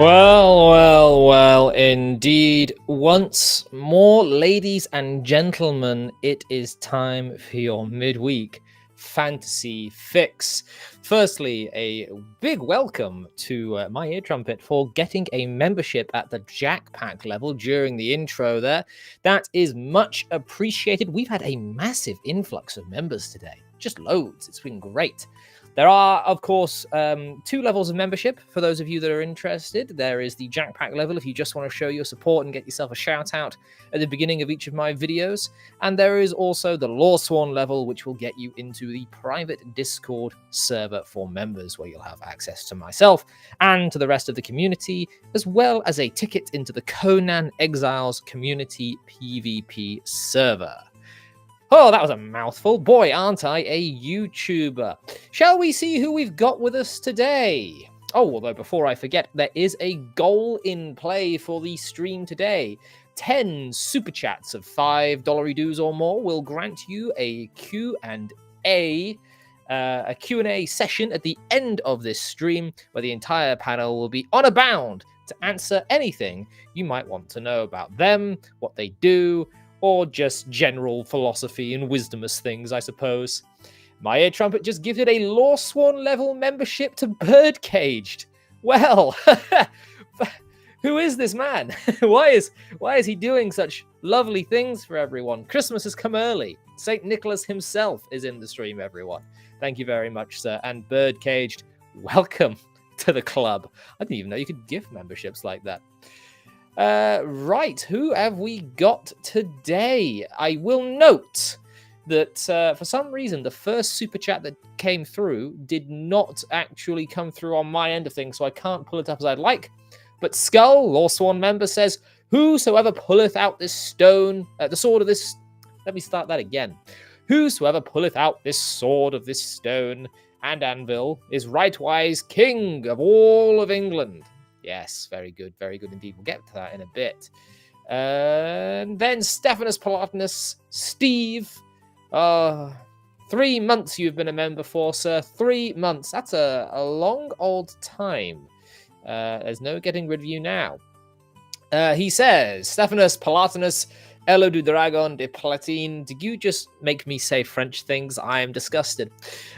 Well, indeed. Once more, ladies and gentlemen, it is time for your midweek fantasy fix. Firstly, a big welcome to my ear trumpet for getting a membership at the Jack Pack level during the intro there. That is much appreciated. We've had a massive influx of members today, just loads. It's been great. There are, of course, 2 levels of membership for those of you that are interested. There is the Jack Pack level if you just want to show your support and get yourself a shout out at the beginning of each of my videos. And there is also the Law Sworn level, which will get you into the private Discord server for members, where you'll have access to myself and to the rest of the community, as well as a ticket into the Conan Exiles community PvP server. Oh, that was a mouthful. Boy, aren't I a YouTuber. Shall we see who we've got with us today? Oh, although before I forget, there is a goal in play for the stream today. 10 super chats of $5 dues or more will grant you a Q&A session at the end of this stream, where the entire panel will be honor bound to answer anything you might want to know about them, what they do, or just general philosophy and wisdomous things, I suppose. My ear trumpet just gifted a Law Sworn level membership to Birdcaged. Well, who is this man? Why is he doing such lovely things for everyone? Christmas has come early. St. Nicholas himself is in the stream, everyone. Thank you very much, sir. And Birdcaged, welcome to the club. I didn't even know you could gift memberships like that. Right, who have we got today? I will note that for some reason the first super chat that came through did not actually come through on my end of things, so I can't pull it up as I'd like. But Skull, Law Sworn member, says, "Whosoever pulleth out this stone, the sword of this..." Let me start that again. "Whosoever pulleth out this sword of this stone and anvil is rightwise king of all of England." Yes, very good indeed. We'll get to that in a bit. And then Stephanus Palatinus, Steve. 3 months you've been a member for, sir. 3 months. That's a long old time. There's no getting rid of you now. He says, Stephanus Palatinus, Elo du Dragon de Platine. Did you just make me say French things? I am disgusted.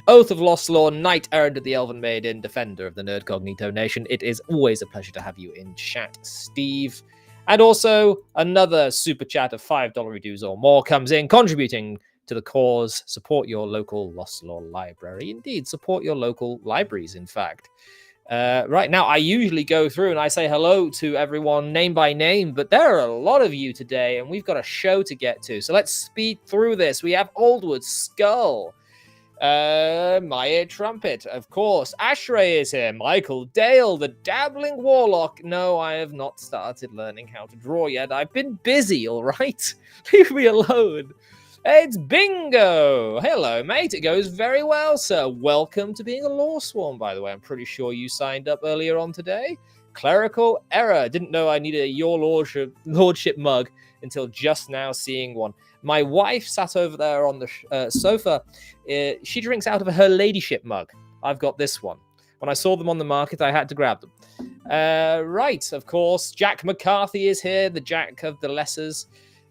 Oath of Lost Law, Knight Errant of the Elven Maiden, Defender of the Nerd Cognito Nation. It is always a pleasure to have you in chat, Steve. And also, another super chat of $5 dues or more comes in, contributing to the cause. Support your local Lost Law library. Indeed, support your local libraries, in fact. Right now, I usually go through and I say hello to everyone name by name, but there are a lot of you today, and we've got a show to get to. So let's speed through this. We have Oldwood, Skull, my ear trumpet, of course. Ashray is here. Michael, Dale, the dabbling warlock. No, I have not started learning how to draw yet. I've been busy, all right? Leave me alone. It's Bingo! Hello, mate. It goes very well, sir. Welcome to being a Law Sworn, by the way. I'm pretty sure you signed up earlier on today. Clerical Error. Didn't know I needed a Your Lordship mug until just now seeing one. My wife sat over there on the sofa. She drinks out of her ladyship mug. I've got this one. When I saw them on the market, I had to grab them. Right, of course. Jack McCarthy is here, the Jack of the Lessers.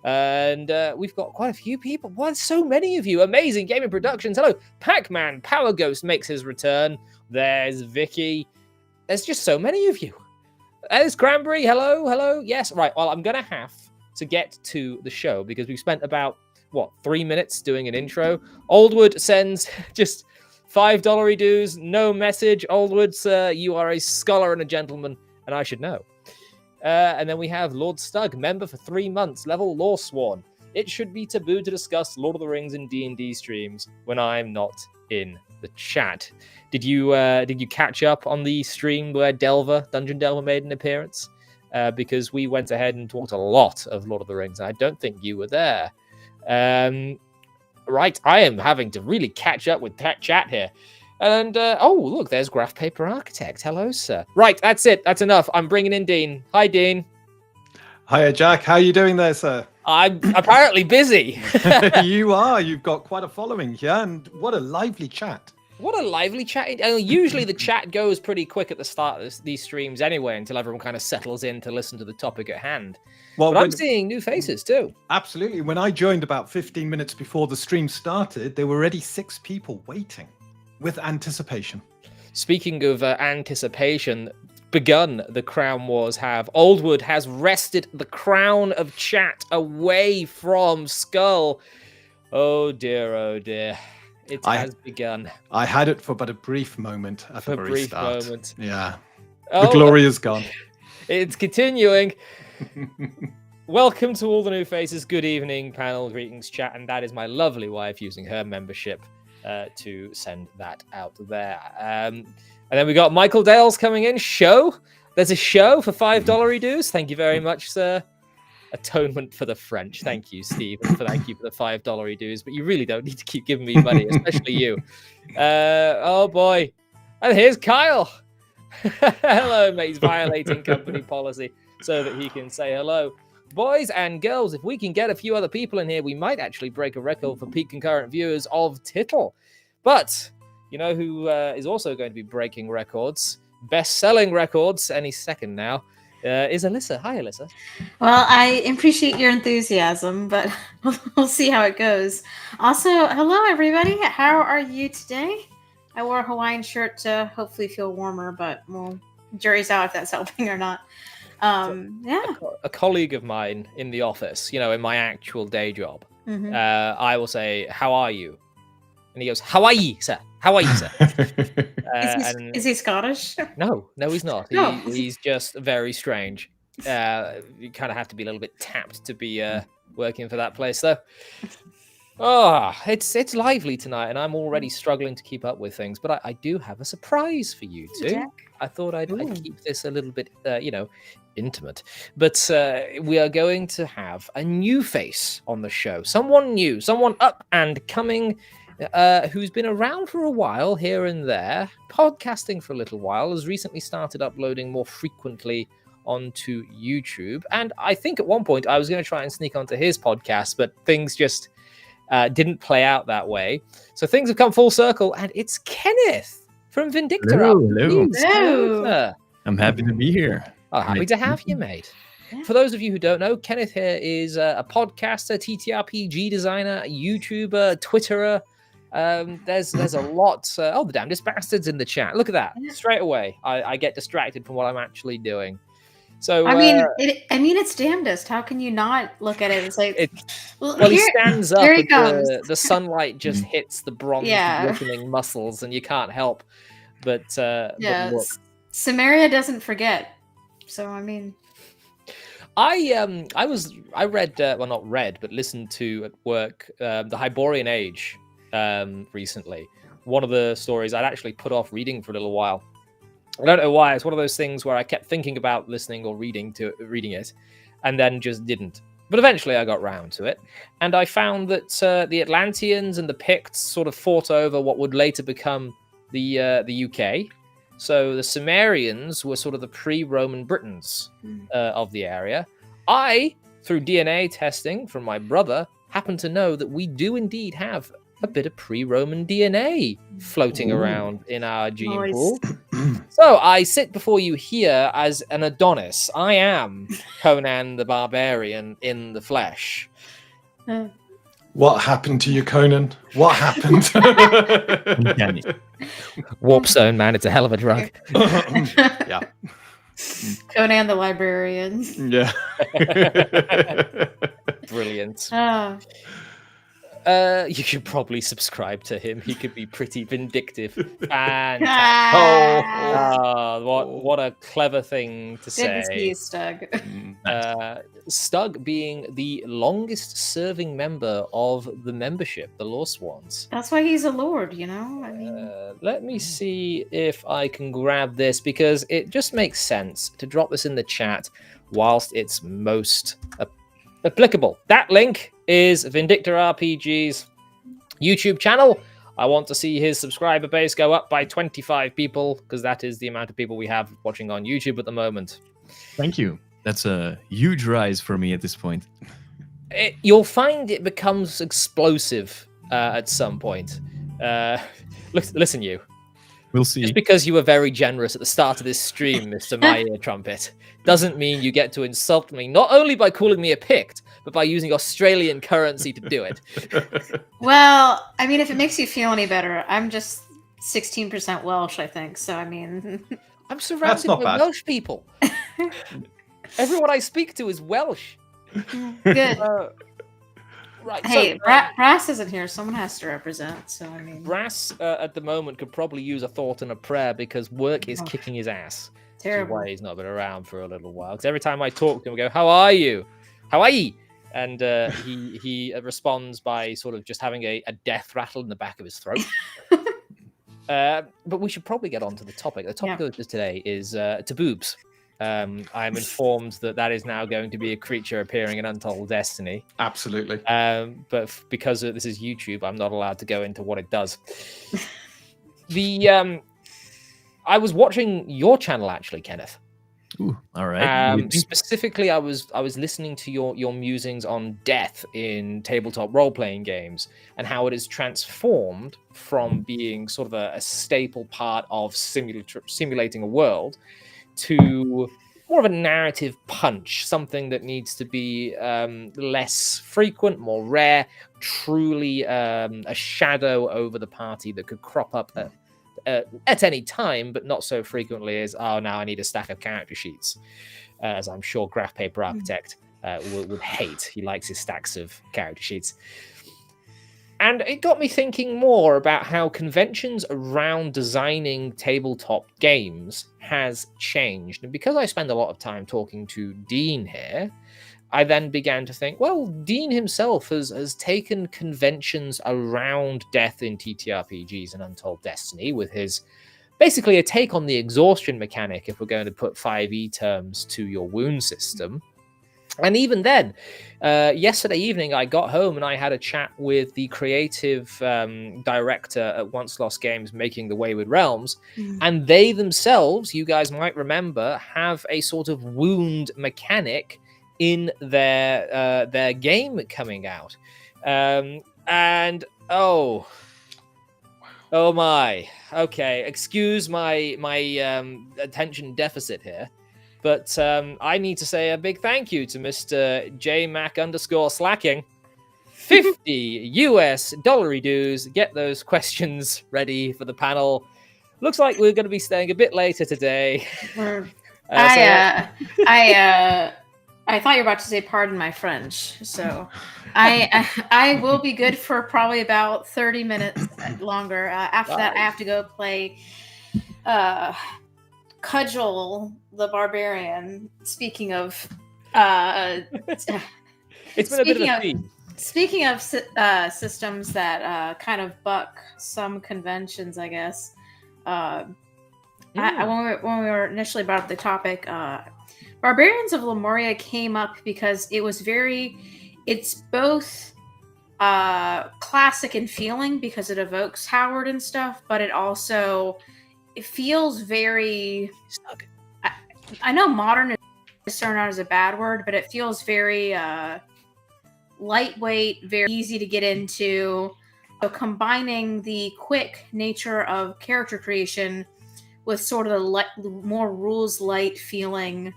And we've got quite a few people. Why so many of you? Amazing Gaming Productions. Hello. Pac-Man Power Ghost makes his return. There's Vicky. There's just so many of you. There's Cranberry. Hello. Yes. Right. Well, I'm going to have to get to the show because we've spent about, 3 minutes doing an intro. Oldwood sends just $5 dues. No message. Oldwood, sir, you are a scholar and a gentleman, and I should know. And then we have Lord Stug, member for 3 months, level Law Sworn. It should be taboo to discuss Lord of the Rings and D&D streams when I'm not in the chat. Did you catch up on the stream where Dungeon Delver made an appearance? Because we went ahead and talked a lot of Lord of the Rings, and I don't think you were there. Right, I am having to really catch up with chat here. And, look, there's Graph Paper Architect. Hello, sir. Right, that's it. That's enough. I'm bringing in Dean. Hi, Dean. Hiya, Jack. How are you doing there, sir? I'm apparently busy. You are. You've got quite a following here, and what a lively chat. What a lively chat. Usually the chat goes pretty quick at the start of these streams anyway, until everyone kind of settles in to listen to the topic at hand. Well, but I'm seeing new faces too. Absolutely. When I joined about 15 minutes before the stream started, there were already 6 people waiting with anticipation. Speaking of anticipation, begun the Crown Wars have. Oldwood has wrested the crown of chat away from Skull. Oh dear, oh dear. It has begun. I had it for but a brief moment at the very start. Moment. Yeah. The glory is gone. It's continuing. Welcome to all the new faces. Good evening, panel. Greetings, chat. And that is my lovely wife using her membership to send that out there. And then we got Michael Dales coming in. There's a show for $5 dues. Thank you very much, sir. Atonement for the French. Thank you, Steve. Thank you for the $5 dues. But you really don't need to keep giving me money, especially you. Oh boy. And here's Kyle. Hello, mate. He's violating company policy so that he can say hello. Boys and girls, if we can get a few other people in here, we might actually break a record for peak concurrent viewers of Tittle. But you know who is also going to be breaking records, best-selling records any second now, is Alyssa. Hi, Alyssa. Well, I appreciate your enthusiasm, but we'll see how it goes. Also, hello, everybody. How are you today? I wore a Hawaiian shirt to hopefully feel warmer, but well, jury's out if that's helping or not. Yeah. A colleague of mine in the office, in my actual day job, I will say, "How are you?" And he goes, "How are you, sir? How are you, sir?" Is he Scottish? No, he's not. He's just very strange. You kind of have to be a little bit tapped to be working for that place, though. Oh, it's lively tonight, and I'm already struggling to keep up with things. But I do have a surprise for you two. Jack. I thought I'd keep this a little bit, intimate. But we are going to have a new face on the show. Someone new, someone up and coming, who's been around for a while here and there, podcasting for a little while, has recently started uploading more frequently onto YouTube. And I think at one point I was going to try and sneak onto his podcast, but things just didn't play out that way. So things have come full circle, and it's Kenneth from Vindicta. Hello. I'm happy to be here. Oh, happy to have you, mate. For those of you who don't know, Kenneth here is a podcaster, TTRPG designer, YouTuber, Twitterer. There's a lot. The damnedest bastards in the chat. Look at that. Straight away, I get distracted from what I'm actually doing. So it's damnedest. How can you not look at it? It's like he stands up. The sunlight just hits the bronze glistening muscles, and you can't help but look. Samaria doesn't forget. So I listened to at work the Hyborian Age recently. One of the stories I'd actually put off reading for a little while. I don't know why. It's one of those things where I kept thinking about listening or reading it, and then just didn't. But eventually I got round to it, and I found that the Atlanteans and the Picts sort of fought over what would later become the UK. So the Sumerians were sort of the pre-Roman Britons of the area. I, through DNA testing from my brother, happen to know that we do indeed have a bit of pre-Roman DNA floating around in our gene pool. So I sit before you here as an Adonis. I am Conan the Barbarian in the flesh. What happened to you, Conan? What happened? Warp Zone, man. It's a hell of a drug. Yeah. Conan the Librarian. Yeah. Brilliant. You should probably subscribe to him. He could be pretty vindictive. Fantastic. What a clever thing to say. Good to see you, Stug. Stug being the longest serving member of the membership, the Law Swans. That's why he's a lord, Let me see if I can grab this, because it just makes sense to drop this in the chat whilst it's most applicable. That link is Vindicta RPG's YouTube channel. I want to see his subscriber base go up by 25 people, because that is the amount of people we have watching on YouTube at the moment. Thank you. That's a huge rise for me at this point. You'll find it becomes explosive at some point. Listen, you. We'll see. Just because you were very generous at the start of this stream, Mr. My Ear Trumpet, doesn't mean you get to insult me, not only by calling me a Pict, but by using Australian currency to do it. Well, I mean, if it makes you feel any better, I'm just 16% Welsh, I think. So, I mean... I'm surrounded not by bad. Welsh people. Everyone I speak to is Welsh. Good. Right. Hey, so, Brass isn't here. Someone has to represent. So, I mean... Brass at the moment could probably use a thought and a prayer because work is kicking his ass. Terrible. Which is why he's not been around for a little while. Because every time I talk to him, I go, "How are you? How are you?" And he responds by sort of just having a death rattle in the back of his throat. But we should probably get on to the topic. The topic of today is taboobs. I'm informed that is now going to be a creature appearing in Untold Destiny. Absolutely. But because this is YouTube, I'm not allowed to go into what it does. I was watching your channel actually, Kenneth. Ooh, all right. Specifically, I was listening to your musings on death in tabletop role-playing games and how it is transformed from being sort of a staple part of simulating a world to more of a narrative punch, something that needs to be less frequent, more rare, truly a shadow over the party that could crop up at any time, but not so frequently as, oh, now I need a stack of character sheets, as I'm sure Graph Paper Architect would hate. He likes his stacks of character sheets. And it got me thinking more about how conventions around designing tabletop games has changed. And because I spend a lot of time talking to Dean here, I then began to think, well, Dean himself has taken conventions around death in TTRPGs and Untold Destiny with his basically a take on the exhaustion mechanic, if we're going to put 5e terms to your wound system. And even then, yesterday evening, I got home and I had a chat with the creative director at Once Lost Games making The Wayward Realms. And they themselves, you guys might remember, have a sort of wound mechanic in their game coming out. And oh my, okay, excuse my attention deficit here, but I need to say a big thank you to Mr. JMac_slacking. $50 US dues. Get those questions ready for the panel. Looks like we're going to be staying a bit later today. I thought you were about to say pardon my French. So I will be good for probably about 30 minutes longer. After that, I have to go play Cudgel the Barbarian. Speaking of... it's been a bit of a theme. Speaking of systems that kind of buck some conventions, I guess. When we were initially brought up the topic... Barbarians of Lemuria came up because it's both classic in feeling because it evokes Howard and stuff, but it feels very... I know modern is thrown out as a bad word, but it feels very lightweight, very easy to get into. So combining the quick nature of character creation with sort of the more rules light feeling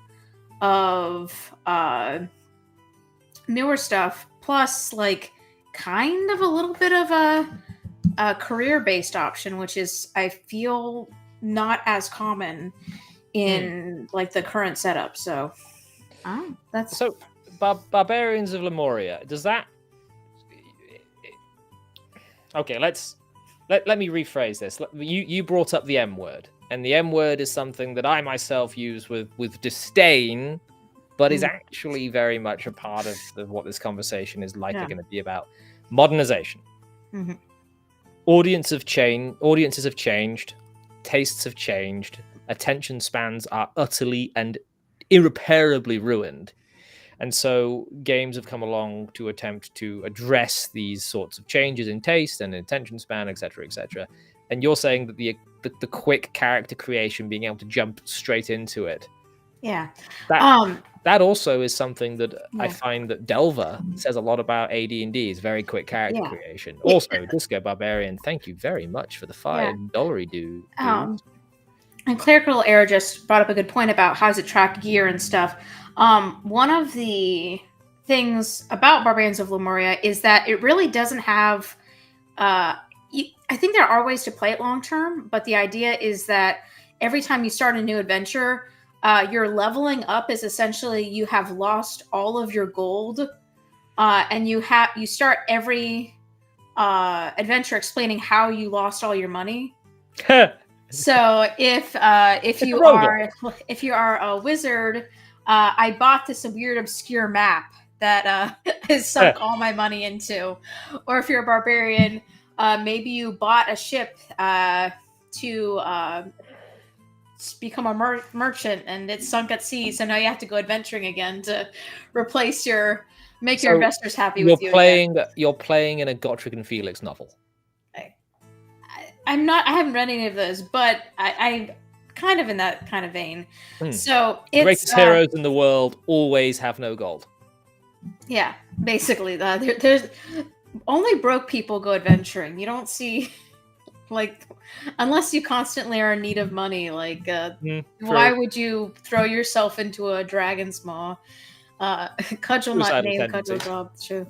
of newer stuff, plus like kind of a little bit of a career-based option, which is, I feel, not as common in like the current setup. So that's so Barbarians of Lemuria, does that... Okay, let me rephrase this. You brought up the M word. And the M word is something that I myself use with disdain, but is actually very much a part of what this conversation is likely going to be about. Modernization. Mm-hmm. Audiences have changed. Tastes have changed. Attention spans are utterly and irreparably ruined. And so games have come along to attempt to address these sorts of changes in taste and attention span, etc., etc. And you're saying that the quick character creation, being able to jump straight into it. Yeah. that also is something that I Yeah. find that Delver says a lot about AD&D. Is very quick character Yeah. creation. Also, Disco Barbarian, thank you very much for the $5 dude. And Clerical Error just brought up a good point about how does it track gear and stuff. One of the things about Barbarians of Lemuria is that it really doesn't have. I think there are ways to play it long term, but the idea is that every time you start a new adventure, your leveling up is essentially you have lost all of your gold, and you start every adventure explaining how you lost all your money. So if you are a wizard, I bought this weird obscure map that has sunk all my money into, or if you're a barbarian, maybe you bought a ship to become a merchant and it's sunk at sea, so now you have to go adventuring again to replace your your investors happy with you. You're playing in a Gotrek and Felix novel. I'm not. I haven't read any of those, but I'm kind of in that kind of vein. So the greatest heroes in the world always have no gold. Yeah, basically, there's only broke people go adventuring. You don't see, like, unless you constantly are in need of money. Like, why would you throw yourself into a dragon's maw? Cudgel not named Cudgel job. True.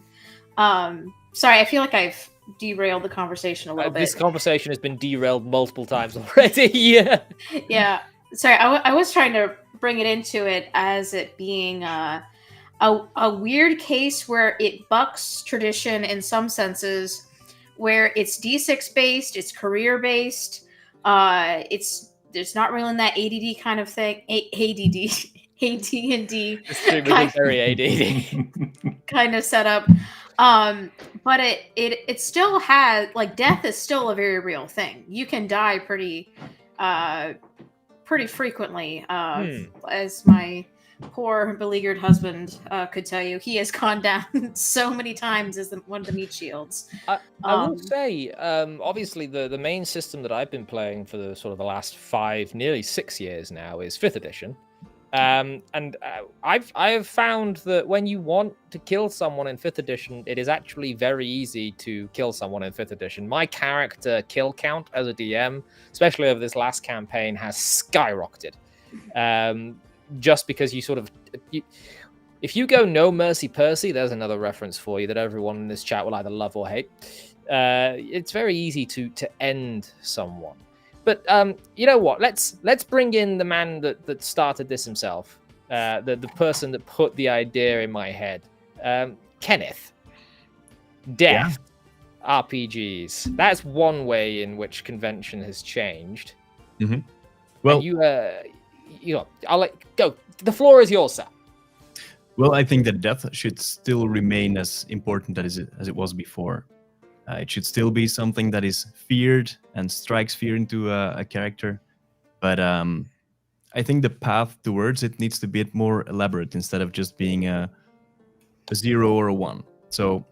Sorry, I feel like I've derailed the conversation a little bit. This conversation has been derailed multiple times already. Yeah. Sorry, I was trying to bring it into it as it being a weird case where it bucks tradition in some senses, where it's D6 based, it's career based, there's not really that ADD kind of thing. AD&D. It's very ADD kind of setup. But it still has, like, death is still a very real thing. You can die pretty frequently. As my poor beleaguered husband could tell you, he has gone down so many times as one of the meat shields. I will say, obviously, the main system that I've been playing for the last 5, nearly 6 years now is 5th edition. And I've found that when you want to kill someone in 5th edition, it is actually very easy to kill someone in 5th edition. My character kill count as a DM, especially over this last campaign, has skyrocketed. Just because if you go No Mercy Percy, there's another reference for you that everyone in this chat will either love or hate. It's very easy to end someone. But you know what? Let's bring in the man that started this himself, the person that put the idea in my head, Kenneth. Death, RPGs. That's one way in which convention has changed. Mm-hmm. Well, and I'll let go. The floor is yours, sir. Well, I think that death should still remain as important as it was before. It should still be something that is feared and strikes fear into a character. But I think the path towards it needs to be a bit more elaborate instead of just being a 0 or a 1. So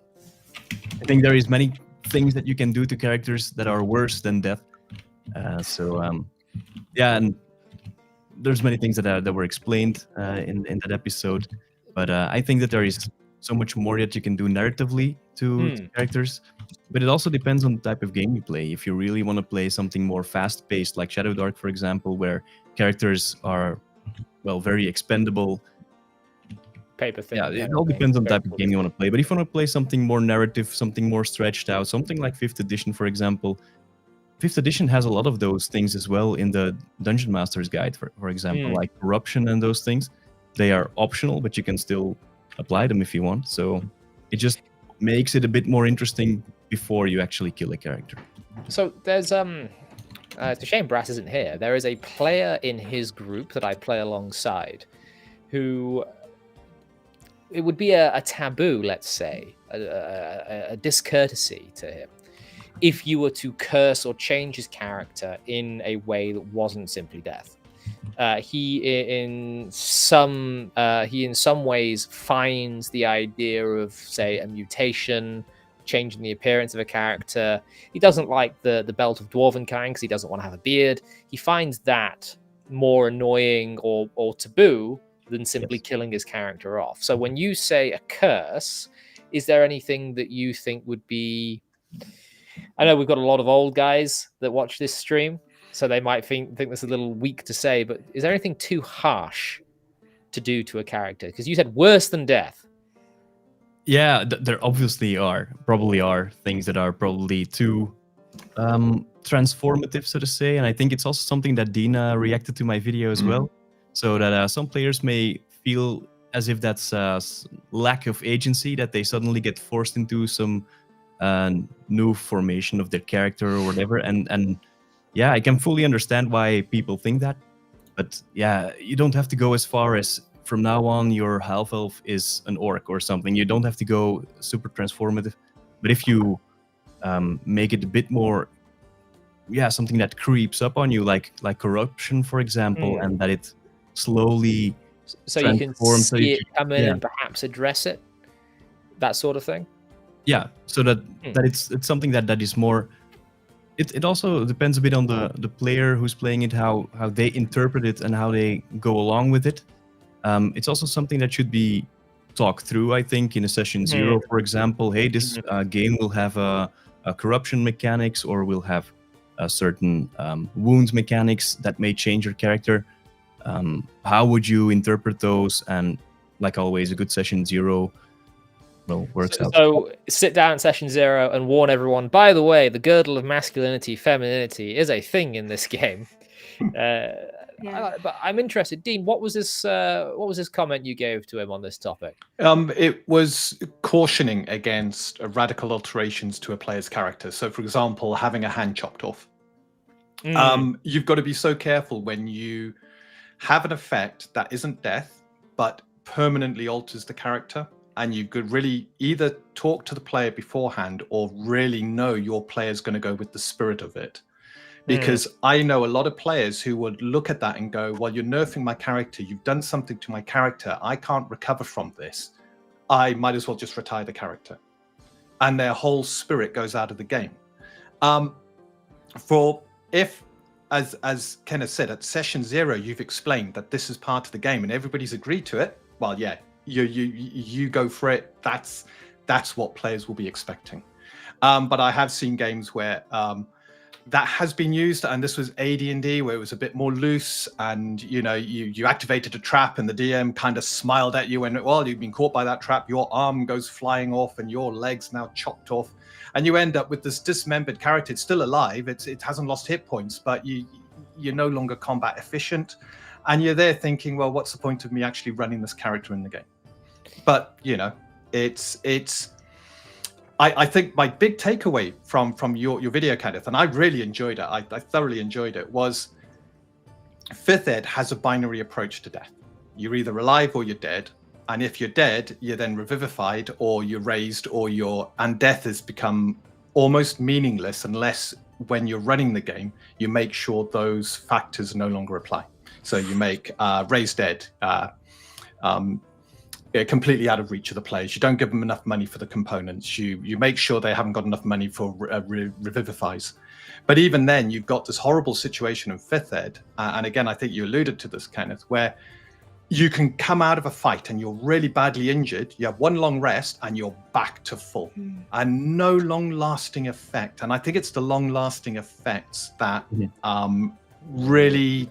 I think there is many things that you can do to characters that are worse than death. And there's many things that were explained in that episode. But I think that there is so much more that you can do narratively to characters. But it also depends on the type of game you play. If you really want to play something more fast-paced, like Shadow Dark, for example, where characters are, very expendable. Paper thing. Yeah, it all depends on the type of game you want to play. But if you want to play something more narrative, something more stretched out, something like 5th edition, for example, 5th edition has a lot of those things as well in the Dungeon Master's Guide, for example, like corruption and those things. They are optional, but you can still apply them if you want. So it just makes it a bit more interesting before you actually kill a character. So there's it's a shame Brass isn't here. There is a player in his group that I play alongside who it would be a taboo, let's say, a discourtesy to him if you were to curse or change his character in a way that wasn't simply death. He in some ways finds the idea of, say, a mutation, changing the appearance of a character. He doesn't like the belt of dwarvenkind because he doesn't want to have a beard. He finds that more annoying or taboo than simply Yes. killing his character off. So when you say a curse, is there anything that you think would be... I know we've got a lot of old guys that watch this stream, so they might think this is a little weak to say, but is there anything too harsh to do to a character? Because you said worse than death. Yeah, there obviously probably are things that are probably too transformative, so to say. And I think it's also something that Dina reacted to my video as well. So that some players may feel as if that's lack of agency, that they suddenly get forced into some new formation of their character or whatever. And yeah, I can fully understand why people think that. But yeah, you don't have to go as far as from now on your half-elf is an orc or something. You don't have to go super transformative. But if you make it a bit more, something that creeps up on you, like corruption, for example, and that it slowly so you can transforms. see it come in and perhaps address it, that sort of thing. Yeah, so that it's something that is more. It also depends a bit on the player who's playing it, how they interpret it and how they go along with it. It's also something that should be talked through, I think, in a session 0, for example. Hey, this game will have a corruption mechanics, or will have a certain wounds mechanics that may change your character. How would you interpret those? And like always, a good session 0 works out. So sit down at session 0 and warn everyone, by the way, the girdle of masculinity, femininity is a thing in this game. But I'm interested, Dean. What was this comment you gave to him on this topic? It was cautioning against radical alterations to a player's character. So, for example, having a hand chopped off. You've got to be so careful when you have an effect that isn't death, but permanently alters the character. And you could really either talk to the player beforehand or really know your player's going to go with the spirit of it. Because I know a lot of players who would look at that and go, well, you're nerfing my character. You've done something to my character. I can't recover from this. I might as well just retire the character. And their whole spirit goes out of the game. As Kenneth said, at session 0, you've explained that this is part of the game and everybody's agreed to it. Well, yeah, you go for it. That's what players will be expecting. But I have seen games where that has been used, and this was AD&D, where it was a bit more loose, and you activated a trap and the DM kind of smiled at you and, well, you've been caught by that trap, your arm goes flying off and your leg's now chopped off, and you end up with this dismembered character. It's still alive, it hasn't lost hit points, but you're no longer combat efficient, and you're there thinking, well, what's the point of me actually running this character in the game? But I think my big takeaway from your video, Kenneth, and I really enjoyed it, I thoroughly enjoyed it, was 5th Ed has a binary approach to death. You're either alive or you're dead. And if you're dead, you're then revivified, or you're raised, and death has become almost meaningless unless when you're running the game, you make sure those factors no longer apply. So you make raised dead completely out of reach of the players. You don't give them enough money for the components. You make sure they haven't got enough money for revivifies. But even then, you've got this horrible situation in 5th Ed, and again, I think you alluded to this, Kenneth, where you can come out of a fight and you're really badly injured, you have one long rest and you're back to full, and no long-lasting effect. And I think it's the long-lasting effects that really,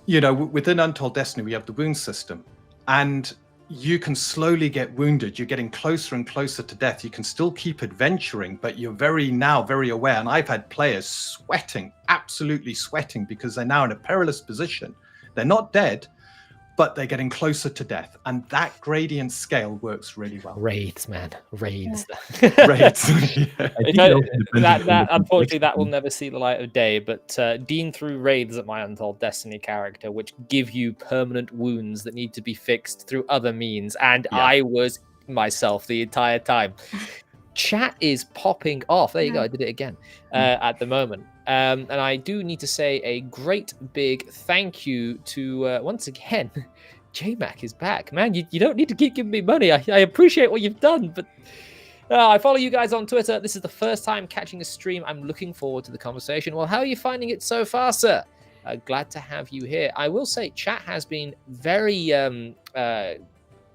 within Untold Destiny, we have the wound system, and you can slowly get wounded. You're getting closer and closer to death. You can still keep adventuring, but you're very aware. And I've had players sweating, absolutely sweating, because they're now in a perilous position. They're not dead, but they're getting closer to death. And that gradient scale works really well. Raids, man. Raids. Raids. Unfortunately, that will never see the light of day. But Dean threw raids at my Untold Destiny character, which give you permanent wounds that need to be fixed through other means. And I was myself the entire time. Chat is popping off. There you go. I did it again at the moment. And I do need to say a great big thank you to, once again, JMac is back. Man, you don't need to keep giving me money. I appreciate what you've done, but I follow you guys on Twitter. This is the first time catching a stream. I'm looking forward to the conversation. Well, how are you finding it so far, sir? Glad to have you here. I will say, chat has been very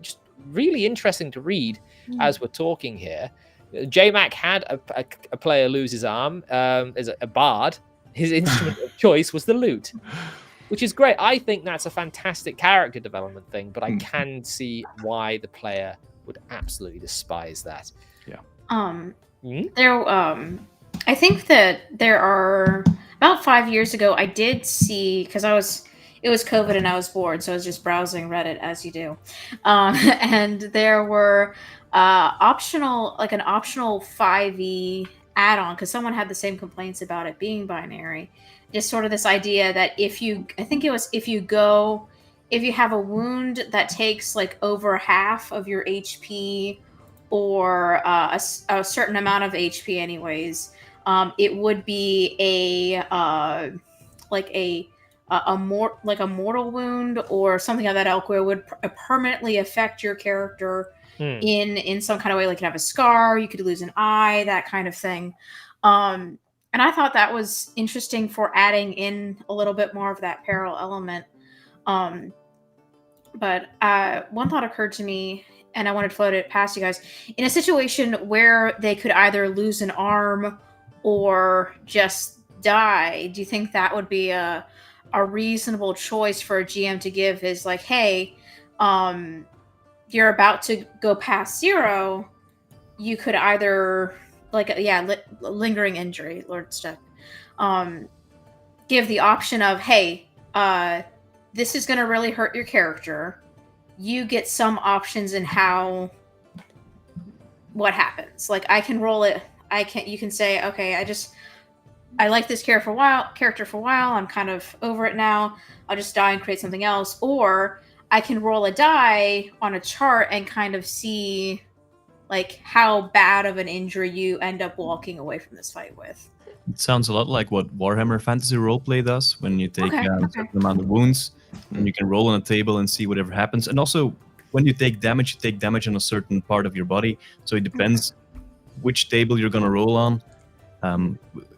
just really interesting to read as we're talking here. JMac had a player lose his arm as a bard. His instrument of choice was the lute, which is great. I think that's a fantastic character development thing, but I can see why the player would absolutely despise that. I think that there are about 5 years ago. I did see, because it was COVID and I was bored, so I was just browsing Reddit as you do, and there were an optional 5e add-on because someone had the same complaints about it being binary. Just sort of this idea that if you have a wound that takes like over half of your HP or a certain amount of HP anyways, it would be a mortal wound or something of that ilk where it would permanently affect your character in some kind of way. Like you could have a scar, you could lose an eye, that kind of thing. And I thought that was interesting for adding in a little bit more of that peril element. But one thought occurred to me, and I wanted to float it past you guys. In a situation where they could either lose an arm or just die, do you think that would be a reasonable choice for a GM to give? Is like, hey, you're about to go past 0. You could either lingering injury, Lord Stuck. Give the option of, hey, this is going to really hurt your character. You get some options in what happens. Like I can roll it. You can say, okay, I like this character for a while. I'm kind of over it now. I'll just die and create something else. Or I can roll a die on a chart and kind of see like how bad of an injury you end up walking away from this fight with. It sounds a lot like what Warhammer Fantasy Roleplay does when you take a certain amount of wounds and you can roll on a table and see whatever happens. And also, when you take damage on a certain part of your body. So it depends which table you're going to roll on,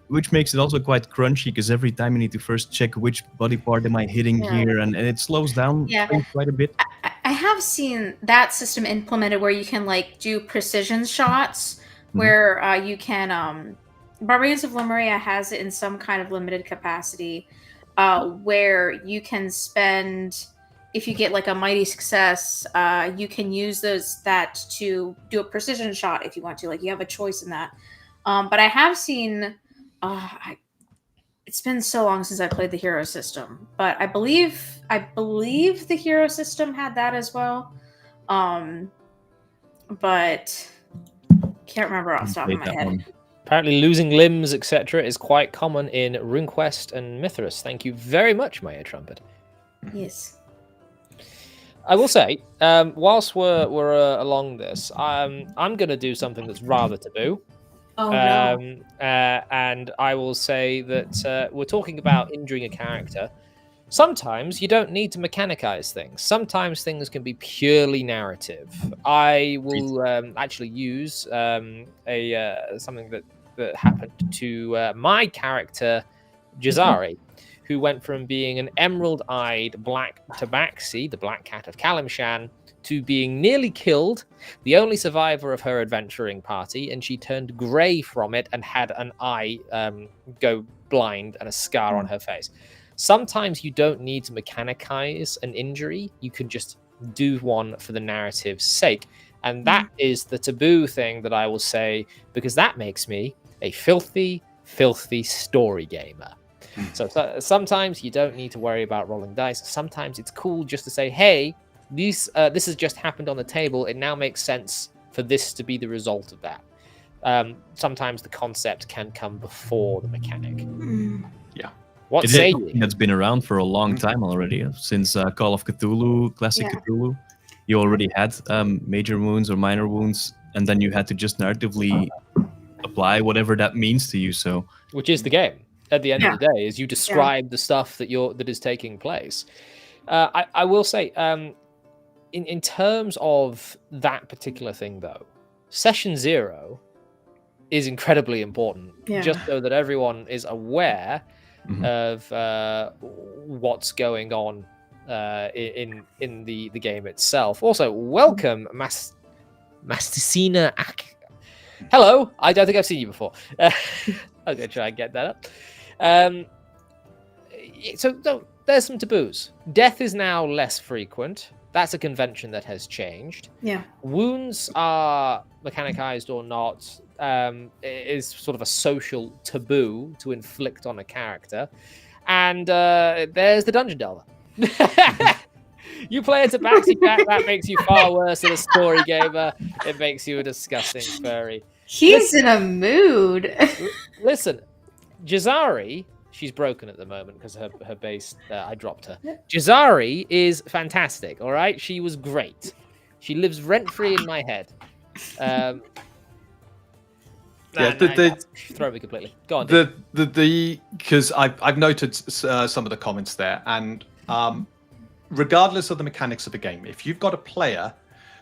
which makes it also quite crunchy because every time you need to first check which body part am I hitting here, and it slows down quite a bit. I have seen that system implemented where you can like do precision shots where you can Barbarians of Lemuria has it in some kind of limited capacity where you can spend, if you get like a mighty success, you can use that to do a precision shot if you want to. Like you have a choice in that. But I have seen, it's been so long since I played the hero system, but I believe the hero system had that as well. But can't remember off the top of my head. Apparently losing limbs, etc. is quite common in RuneQuest and Mithras. Thank you very much, Maya Trumpet. Yes. I will say, whilst we're along this, I'm going to do something that's rather taboo. Oh, no. And I will say that we're talking about injuring a character. Sometimes you don't need to mechanicize things. Sometimes things can be purely narrative. I will actually use something that happened to my character, Jazari, who went from being an emerald-eyed black tabaxi, the black cat of Kalimshan, to being nearly killed, the only survivor of her adventuring party, and she turned grey from it and had an eye go blind and a scar on her face. Sometimes you don't need to mechanicize an injury. You can just do one for the narrative's sake. And that is the taboo thing that I will say, because that makes me a filthy, filthy story gamer. So sometimes you don't need to worry about rolling dice. Sometimes it's cool just to say, hey, this has just happened on the table. It now makes sense for this to be the result of that. Sometimes the concept can come before the mechanic. Yeah. What it say is you? That's been around for a long time already. Since Call of Cthulhu, Classic Cthulhu, you already had major wounds or minor wounds, and then you had to just narratively apply whatever that means to you. So, which is the game at the end of the day, is you describe the stuff that is taking place. I will say, in terms of that particular thing, though, Session 0 is incredibly important, just so that everyone is aware of what's going on in the game itself. Also, welcome, Masticina. Hello, I don't think I've seen you before. I'm gonna try and get that up. So there's some taboos. Death is now less frequent. That's a convention that has changed. Yeah. Wounds are mechanicized or not. Is sort of a social taboo to inflict on a character. And there's the Dungeon Delver. You play a tabaxi pack, that makes you far worse than a story gamer. It makes you a disgusting furry. He's in a mood. Listen, Jazari, she's broken at the moment because her base, I dropped her. Jazari is fantastic, all right? She was great. She lives rent-free in my head. Throw me completely. Go on. Because I've noted some of the comments there, and regardless of the mechanics of the game, if you've got a player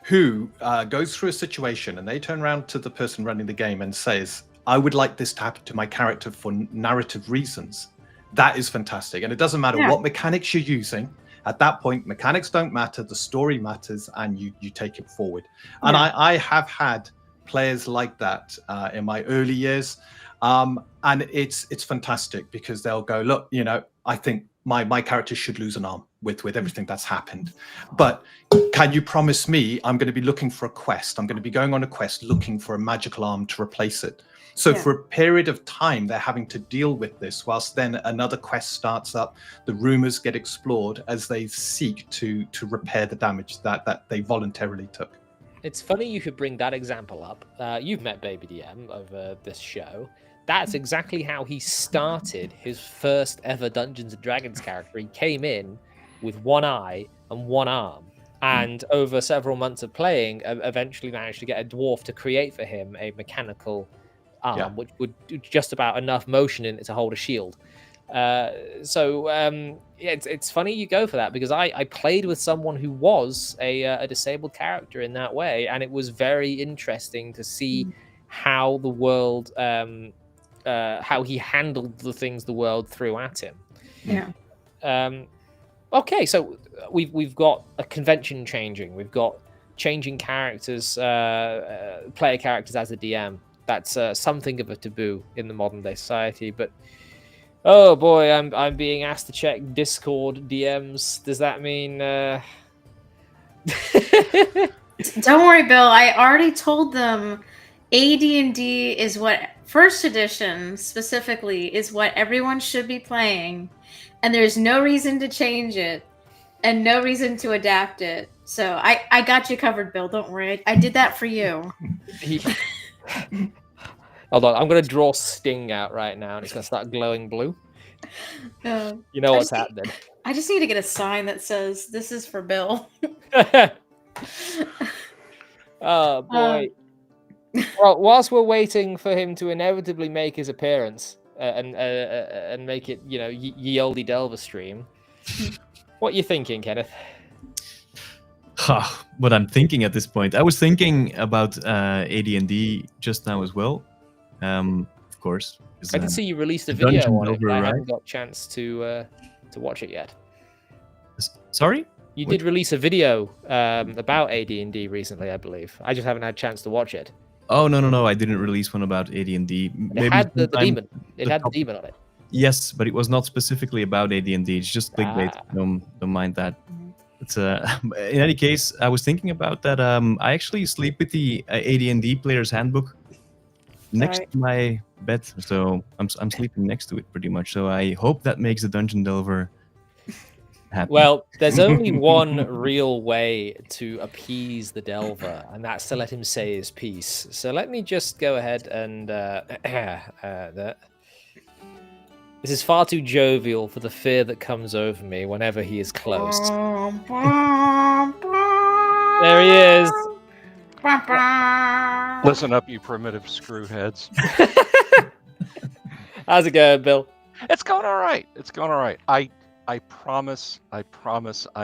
who goes through a situation and they turn around to the person running the game and says, "I would like this to happen to my character for narrative reasons," that is fantastic. And it doesn't matter what mechanics you're using. At that point, mechanics don't matter. The story matters, and you take it forward. And I have had players like that in my early years, and it's fantastic because they'll go, "Look, I think my character should lose an arm with everything that's happened, but can you promise me I'm going to be looking for a quest? I'm going to be going on a quest looking for a magical arm to replace it." So for a period of time, they're having to deal with this, whilst then another quest starts up. The rumors get explored as they seek to repair the damage that they voluntarily took. It's funny you should bring that example up. You've met Baby DM over this show. That's exactly how he started his first ever Dungeons & Dragons character. He came in with one eye and one arm. And over several months of playing, eventually managed to get a dwarf to create for him a mechanical arm, which would do just about enough motion in it to hold a shield. It's funny you go for that, because I played with someone who was a disabled character in that way, and it was very interesting to see how the world, how he handled the things the world threw at him. Okay, so we've got a convention changing. We've got changing characters, player characters as a DM. That's something of a taboo in the modern day society. But oh boy, I'm being asked to check Discord DMs. Does that mean? Don't worry, Bill. I already told them AD&D is what first edition specifically is what everyone should be playing, and there's no reason to change it and no reason to adapt it. So I got you covered, Bill. Don't worry. I did that for you. Hold on, I'm going to draw Sting out right now, and it's going to start glowing blue. You know what's happening. I just need to get a sign that says, "This is for Bill." Oh, boy. Well, whilst we're waiting for him to inevitably make his appearance and make it, ye olde Delver stream, what are you thinking, Kenneth? What I'm thinking at this point, I was thinking about AD&D just now as well. Of course, I can see you released a video on it, but I haven't got a chance to watch it yet. Sorry? You did release a video about AD&D recently, I believe. I just haven't had a chance to watch it. Oh, no, I didn't release one about AD&D. It had the demon. It had the demon on it. Yes, but it was not specifically about AD&D. It's just clickbait. Don't mind that. It's in any case, I was thinking about that. I actually sleep with the AD&D Player's Handbook next to my bed, so I'm sleeping next to it pretty much. So I hope that makes the Dungeon Delver happy. Well, there's only one real way to appease the Delver, and that's to let him say his piece. So let me just go ahead and this is far too jovial for the fear that comes over me whenever he is close. There he is. Listen up, you primitive screwheads. How's it going, Bill? It's going all right. It's going all right. I promise I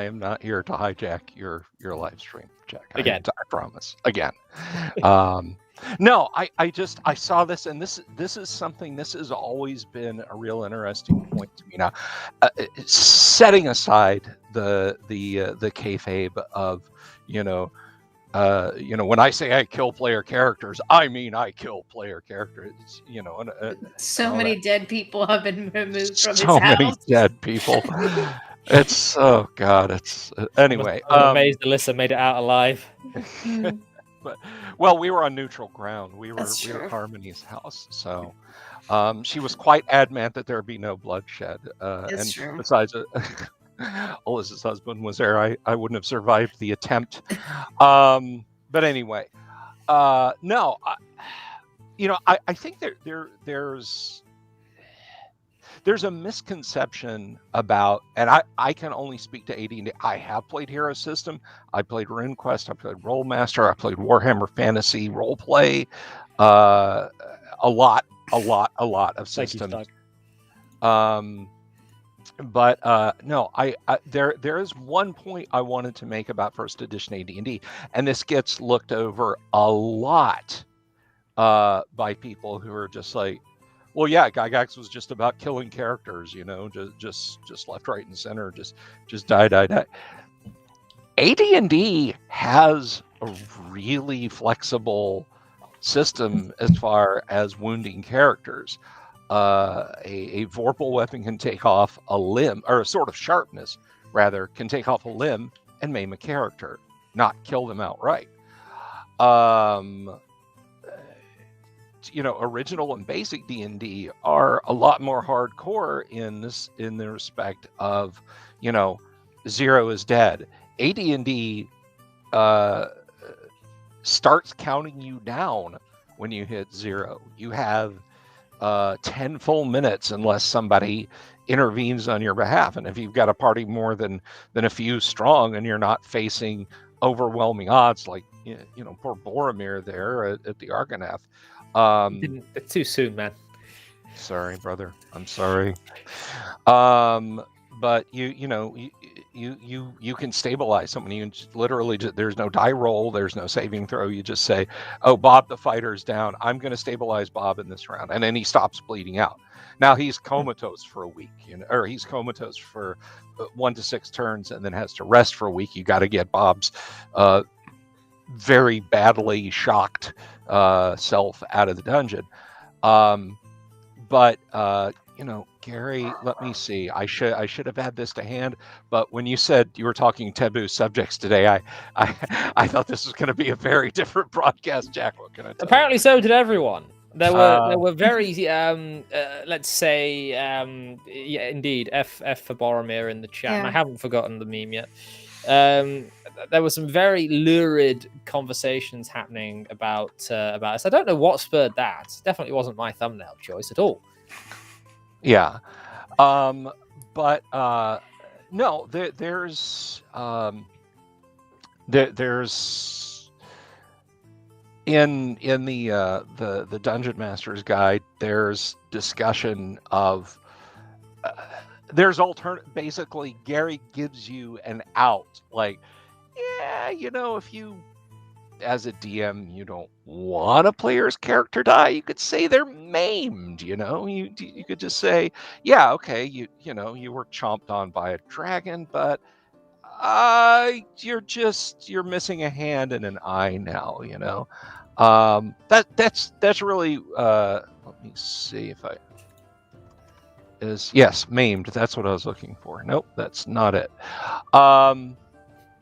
am not here to hijack your live stream, Jack. Again. I promise. Again. No, I saw this, and this is something. This has always been a real interesting point to me. Now, setting aside the kayfabe of, when I say I kill player characters, I mean I kill player characters. So all many that. dead people have been removed from his So many house. dead people. It's oh god. It's anyway. I'm amazed Alyssa made it out alive. Mm, But well, we were on neutral ground. We were That's true. Harmony's house, so she was quite adamant that there be no bloodshed. That's And true. besides, Alyssa's husband was there. I wouldn't have survived the attempt. But anyway, no, I think there's a misconception about, and I can only speak to AD&D. I have played Hero System, I played RuneQuest, I played Rollmaster, I played Warhammer Fantasy Roleplay, a lot of systems. Thank you, Doug. But no, there is one point I wanted to make about first edition AD&D, and this gets looked over a lot by people who are just like, well, yeah, Gygax was just about killing characters, just left, right, and center, just die. AD&D has a really flexible system as far as wounding characters. A vorpal weapon can take off a limb, or a sword of sharpness, rather, can take off a limb and maim a character, not kill them outright. Original and basic D&D are a lot more hardcore in the respect of, zero is dead. AD&D starts counting you down when you hit zero. You have 10 full minutes unless somebody intervenes on your behalf. And if you've got a party more than a few strong and you're not facing overwhelming odds like, poor Boromir there at the Argonath. It's too soon, man. Sorry, brother. I'm sorry. But you can stabilize someone. You can literally there's no die roll, there's no saving throw. You just say, "Oh, Bob, the fighter's down. I'm going to stabilize Bob in this round," and then he stops bleeding out. Now he's comatose for a week, or he's comatose for 1 to 6 turns, and then has to rest for a week. You got to get Bob's very badly shocked self out of the dungeon. But Gary, let me see. I should have had this to hand, but when you said you were talking taboo subjects today, I thought this was going to be a very different broadcast. Jack, what can I tell you? Apparently, so did everyone. There were very let's say yeah, indeed, F for Boromir in the chat, and I haven't forgotten the meme yet. There were some very lurid conversations happening about this. I don't know what spurred that. Definitely wasn't my thumbnail choice at all. Yeah, but no, there's in the Dungeon Master's Guide, there's discussion of basically Gary gives you an out, like, yeah, if you as a DM you don't want a player's character die, you could say they're maimed. You could just say, yeah, okay, you were chomped on by a dragon, but you're missing a hand and an eye now. That's really let me see if yes, maimed. That's what I was looking for. Nope, that's not it.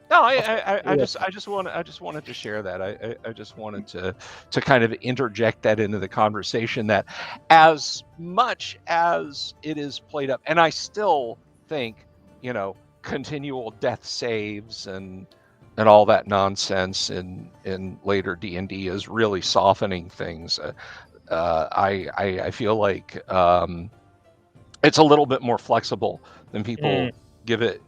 No, I just wanted to share that. I just wanted to kind of interject that into the conversation, that as much as it is played up, and I still think, continual death saves and all that nonsense in later D&D is really softening things. I feel like it's a little bit more flexible than people give it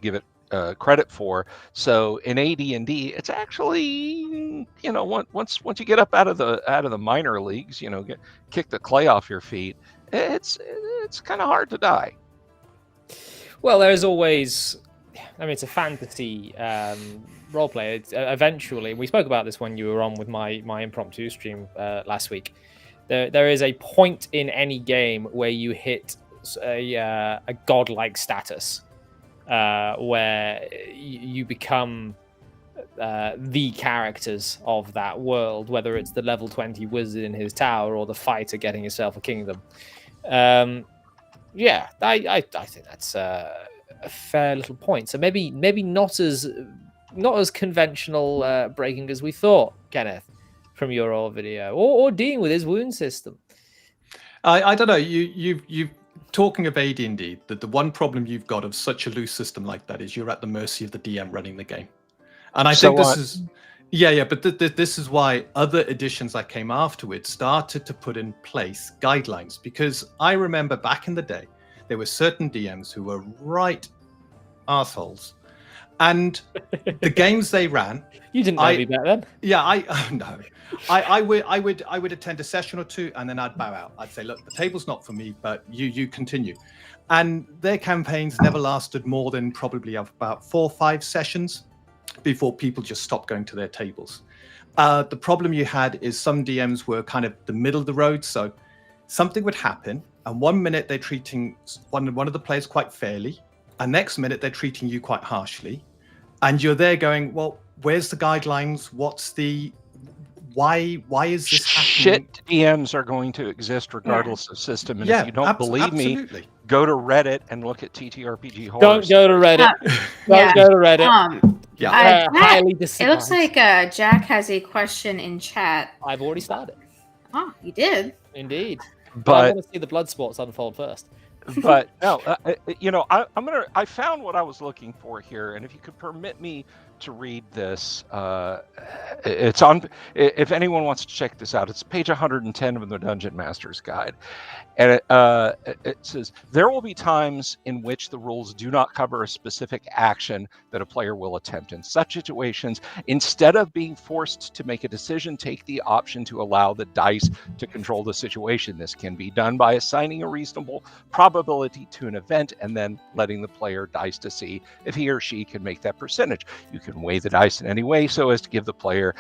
credit for. So in AD&D, it's actually, once you get up out of the minor leagues, kick the clay off your feet, it's kind of hard to die. Well, there's always I mean, it's a fantasy role play. It's, eventually, we spoke about this when you were on with my impromptu stream last week. There is a point in any game where you hit a godlike status, where you become the characters of that world, whether it's the level 20 wizard in his tower or the fighter getting himself a kingdom. Yeah, I think that's a fair little point. So maybe not as conventional breaking as we thought, Kenneth, from your old video, or Dean with his wound system. I don't know. You've talking of AD&D, that the one problem you've got of such a loose system like that is you're at the mercy of the DM running the game. And I think this is, but this is why other editions that came afterwards started to put in place guidelines. Because I remember back in the day, there were certain DMs who were right arseholes. And the games they ran... You didn't know me back then. Yeah, no. I would attend a session or two and then I'd bow out. I'd say, look, the table's not for me, but you continue. And their campaigns never lasted more than probably about 4 or 5 sessions before people just stopped going to their tables. The problem you had is some DMs were kind of the middle of the road. So something would happen, and 1 minute they're treating one of the players quite fairly, and next minute they're treating you quite harshly. And you're there going, well, where's the guidelines? What's the... Why is this happening? Shit DMs are going to exist regardless of system. And if you don't believe me, go to Reddit and look at TTRPG horrors. Don't go to Reddit. Don't go to Reddit. Highly disappointed. It looks like Jack has a question in chat. I've already started. Oh, you did? Indeed. But I want to see the blood sports unfold first. But no, I found what I was looking for here, and if you could permit me to read this, it's on. If anyone wants to check this out, it's page 110 of the Dungeon Master's Guide, and it says there will be times in which the rules do not cover a specific action that a player will attempt. In such situations, instead of being forced to make a decision, take the option to allow the dice to control the situation. This can be done by assigning a reasonable probability to an event and then letting the player dice to see if he or she can make that percentage. You can weigh the dice in any way so as to give the player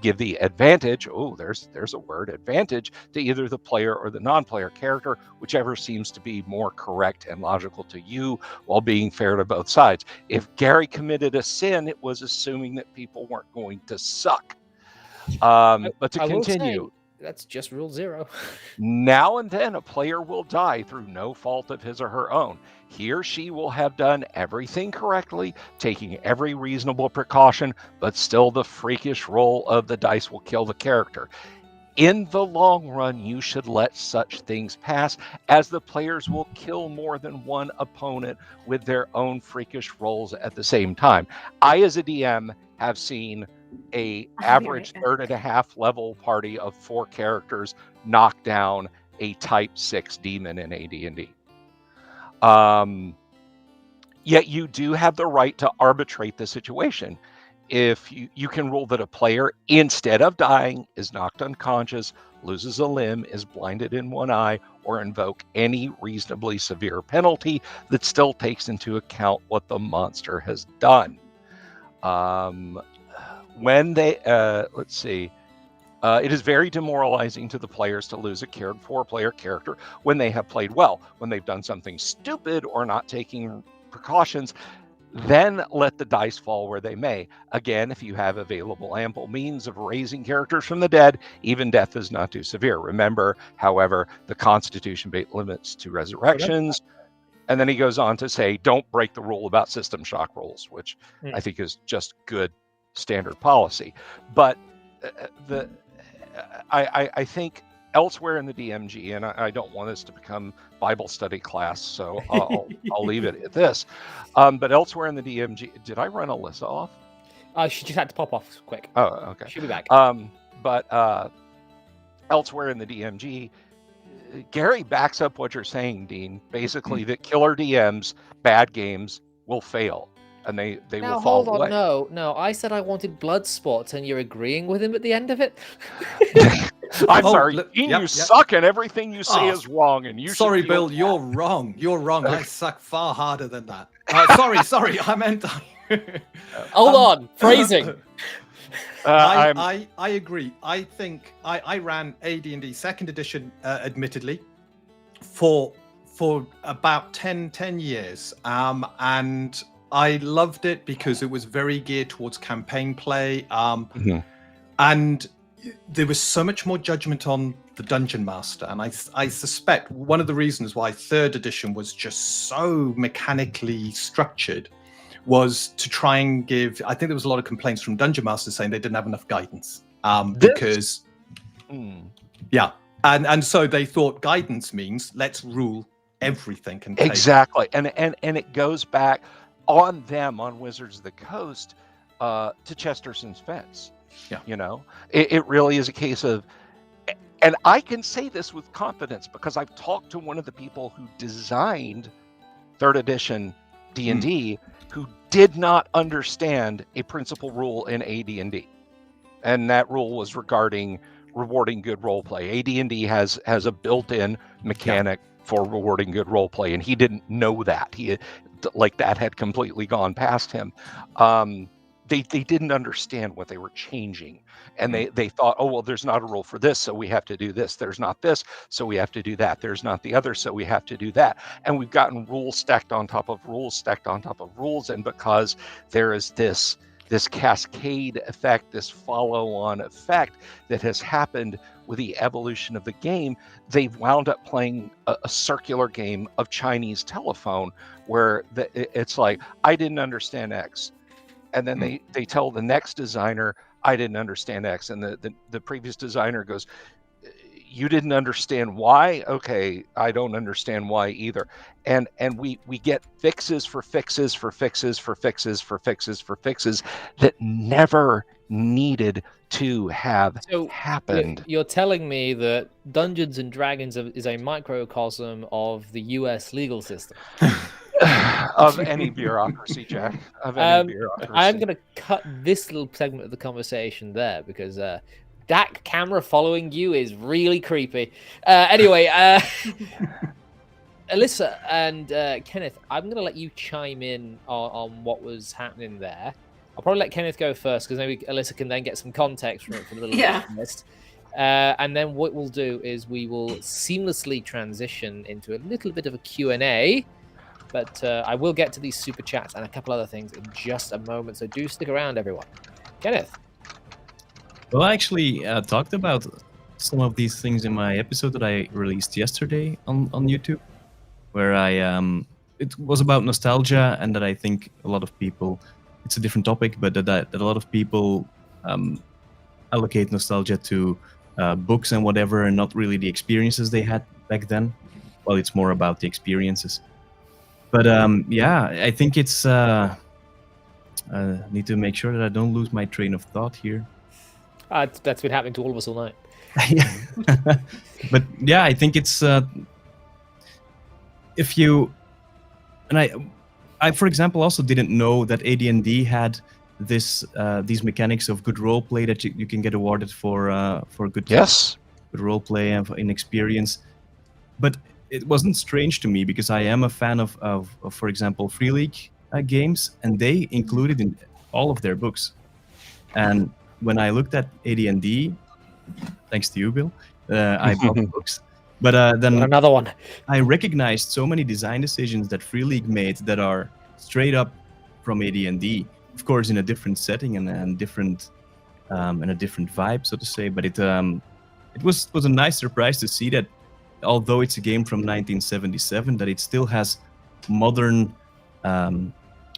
give the advantage, there's a word, advantage, to either the player or the non-player character, whichever seems to be more correct and logical to you, while being fair to both sides. If Gary committed a sin, it was assuming that people weren't going to suck. But to continue, that's just rule 0. Now and then a player will die through no fault of his or her own. He or she will have done everything correctly, taking every reasonable precaution, but still the freakish roll of the dice will kill the character. In the long run, you should let such things pass, as the players will kill more than one opponent with their own freakish rolls at the same time. I, as a DM, have seen a average 3.5 level party of 4 characters knock down a type 6 demon in AD&D. Yet you do have the right to arbitrate the situation. If you can rule that a player, instead of dying, is knocked unconscious, loses a limb, is blinded in one eye, or invoke any reasonably severe penalty that still takes into account what the monster has done. When they, it is very demoralizing to the players to lose a cared for player character when they have played well. When they've done something stupid or not taking precautions, then let the dice fall where they may. Again, if you have available ample means of raising characters from the dead, even death is not too severe. Remember, however, the Constitution limits to resurrections. And then he goes on to say, don't break the rule about system shock rolls, which I think is just good standard policy. But I think elsewhere in the DMG, and I don't want this to become Bible study class, so I'll leave it at this. But elsewhere in the DMG, did I run Alyssa off? She just had to pop off quick. Oh, okay. She'll be back. But elsewhere in the DMG, Gary backs up what you're saying, Dean. Basically, that killer DMs, bad games, will fail. And they will fall away. No, I said I wanted blood spots, and you're agreeing with him at the end of it. I'm Oh, sorry, look, Gene, yep, you yep. suck, and everything you say Oh, is wrong. And you Sorry, should feel Bill, bad. you're wrong. You're wrong. I suck far harder than that. Sorry. I meant. Hold on, phrasing. I agree. I think I ran AD&D second edition, admittedly, for about 10 years, and I loved it because it was very geared towards campaign play, and there was so much more judgment on the dungeon master, and I suspect one of the reasons why third edition was just so mechanically structured was to try and give. I think there was a lot of complaints from dungeon masters saying they didn't have enough guidance, because yeah, and so they thought guidance means let's rule everything and take. Exactly, and it goes back on them, on Wizards of the Coast, to Chesterton's Fence. Yeah. You know, it really is a case of, and I can say this with confidence because I've talked to one of the people who designed third edition D&D who did not understand a principal rule in AD&D, and that rule was regarding rewarding good role play. AD&D has a built-in mechanic for rewarding good role play, and he didn't know that. He, like, that had completely gone past him. They didn't understand what they were changing, and they thought, oh, well, there's not a rule for this, so we have to do this. There's not this, so we have to do that. There's not the other, so we have to do that. And we've gotten rules stacked on top of rules, stacked on top of rules, and because there is this cascade effect, this follow-on effect that has happened with the evolution of the game, they've wound up playing a circular game of Chinese telephone where it's like, I didn't understand X. And then they tell the next designer, I didn't understand X. And the previous designer goes, you didn't understand Y? Okay, I don't understand Y either. And we get fixes for fixes for fixes for fixes for fixes for fixes that never needed to have happened. You're telling me that Dungeons and Dragons is a microcosm of the US legal system. Of any bureaucracy, Jack. Of any bureaucracy. I'm going to cut this little segment of the conversation there because that camera following you is really creepy. Anyway, Alyssa and Kenneth, I'm going to let you chime in on what was happening there. I'll probably let Kenneth go first because maybe Alyssa can then get some context from the little list. And then what we'll do is we will seamlessly transition into a little bit of a Q&A. But I will get to these super chats and a couple other things in just a moment. So do stick around, everyone. Kenneth. Well, I actually talked about some of these things in my episode that I released yesterday on YouTube, where it was about nostalgia, and that I think a lot of people, it's a different topic, but that a lot of people allocate nostalgia to books and whatever, and not really the experiences they had back then. Well, it's more about the experiences. But I think it's need to make sure that I don't lose my train of thought here. That's been happening to all of us all night. But yeah, I think it's if you and I for example also didn't know that AD&D had these mechanics of good role play that you can get awarded for good good role play and in experience, but it wasn't strange to me because I am a fan of for example, Free League games, and they included in all of their books. And when I looked at AD&D, thanks to you, Bill, I bought the books. But then another one. I recognized so many design decisions that Free League made that are straight up from AD&D. Of course, in a different setting and different and a different vibe, so to say. But it was a nice surprise to see that, although it's a game from 1977, that it still has modern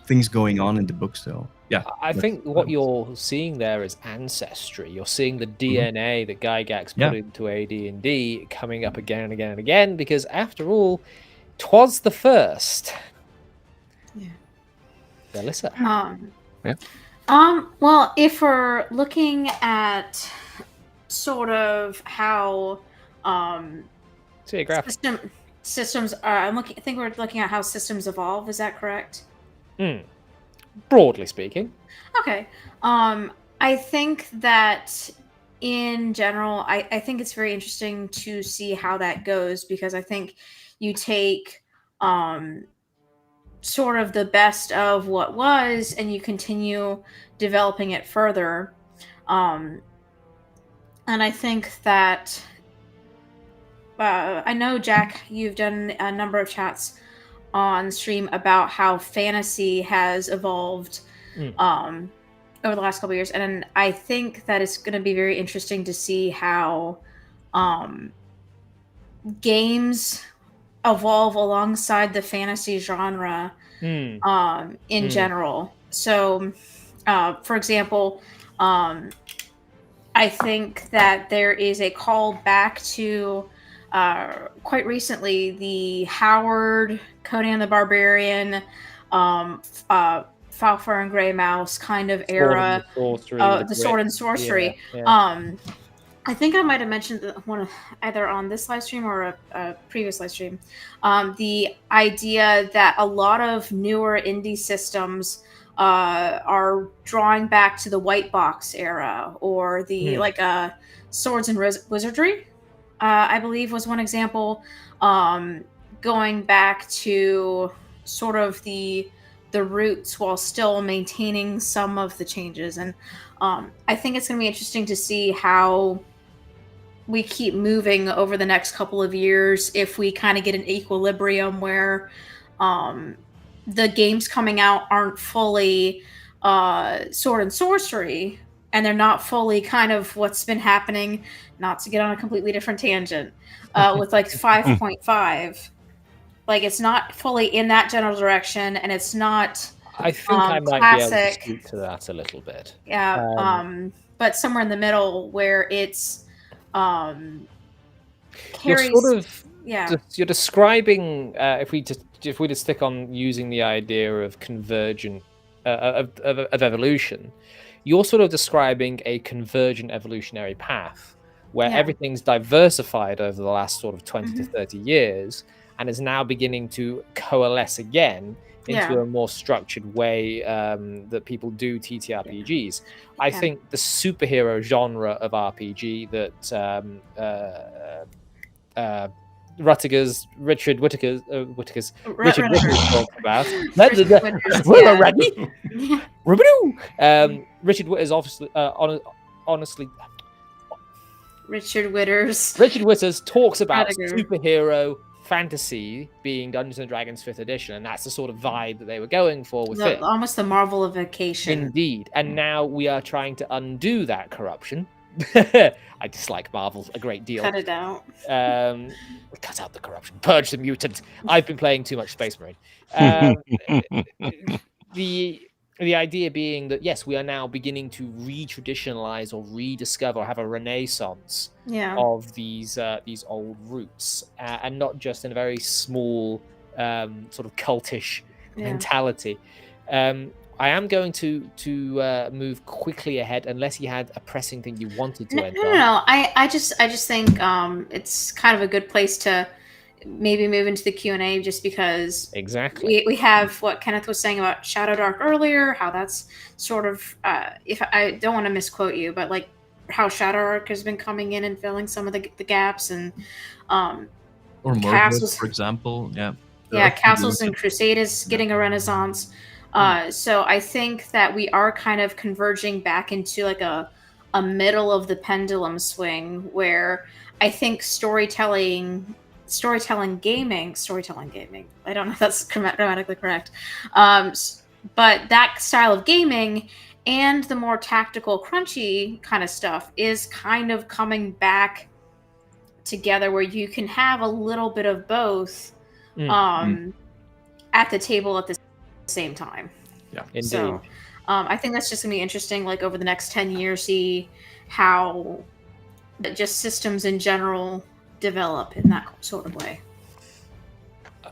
things going on in the book. So yeah, I think what you're seeing there is ancestry. You're seeing the DNA that Gygax put into AD&D coming up again and again and again, because after all, 'twas the first. Yeah. Alyssa. Well, if we're looking at sort of how systems are, I think we're looking at how systems evolve. Is that correct? Broadly speaking. Okay. I think that in general, I think it's very interesting to see how that goes, because I think you take sort of the best of what was and you continue developing it further. And I think that I know, Jack, you've done a number of chats on stream about how fantasy has evolved over the last couple of years, and I think that it's going to be very interesting to see how games evolve alongside the fantasy genre in general. So, for example, I think that there is a call back to quite recently the Howard, Conan the Barbarian, Falfar and Grey Mouse kind of era, the sword and sorcery. Yeah. I think I might have mentioned one either on this live stream or a previous live stream. The idea that a lot of newer indie systems are drawing back to the white box era, or the Swords and Wizardry, I believe was one example. Going back to sort of the roots while still maintaining some of the changes, and I think it's going to be interesting to see how we keep moving over the next couple of years, if we kind of get an equilibrium where the games coming out aren't fully sword and sorcery, and they're not fully kind of what's been happening, not to get on a completely different tangent, with like 5.5. Like, it's not fully in that general direction, and it's not I think I might classic. be able to speak to that a little bit. Yeah, but somewhere in the middle where it's carries, you're describing, if we just stick on using the idea of convergent of evolution, you're sort of describing a convergent evolutionary path where everything's diversified over the last sort of 20 to 30 years and is now beginning to coalesce again into a more structured way that people do TTRPGs. I think the superhero genre of RPG that Richard Whittaker's talked about. We're ready. Richard Whittaker's honestly. Richard Whitters talks about superhero fantasy being Dungeons and Dragons 5th edition, and that's the sort of vibe that they were going for with it. Almost the Marvelification. Indeed. And now we are trying to undo that corruption. I dislike Marvel a great deal. Cut it out. Cut out the corruption. Purge the mutant. I've been playing too much Space Marine. The idea being that, yes, we are now beginning to re-traditionalize or rediscover or have a renaissance of these old roots, and not just in a very small sort of cultish mentality. I am going to move quickly ahead, unless you had a pressing thing you wanted to end on. No. I just think it's kind of a good place to maybe move into the Q&A, just because we have what Kenneth was saying about Shadow Dark earlier, how that's sort of if I don't want to misquote you, but like how Shadow Dark has been coming in and filling some of the gaps, and or Castles, for example. Castles and Crusaders getting a renaissance. So I think that we are kind of converging back into like a middle of the pendulum swing, where I think storytelling gaming. I don't know if that's grammatically correct. But that style of gaming and the more tactical, crunchy kind of stuff is kind of coming back together, where you can have a little bit of both at the table at the same time. Yeah, indeed. So I think that's just gonna be interesting, like over the next 10 years, see how just systems in general develop in that sort of way.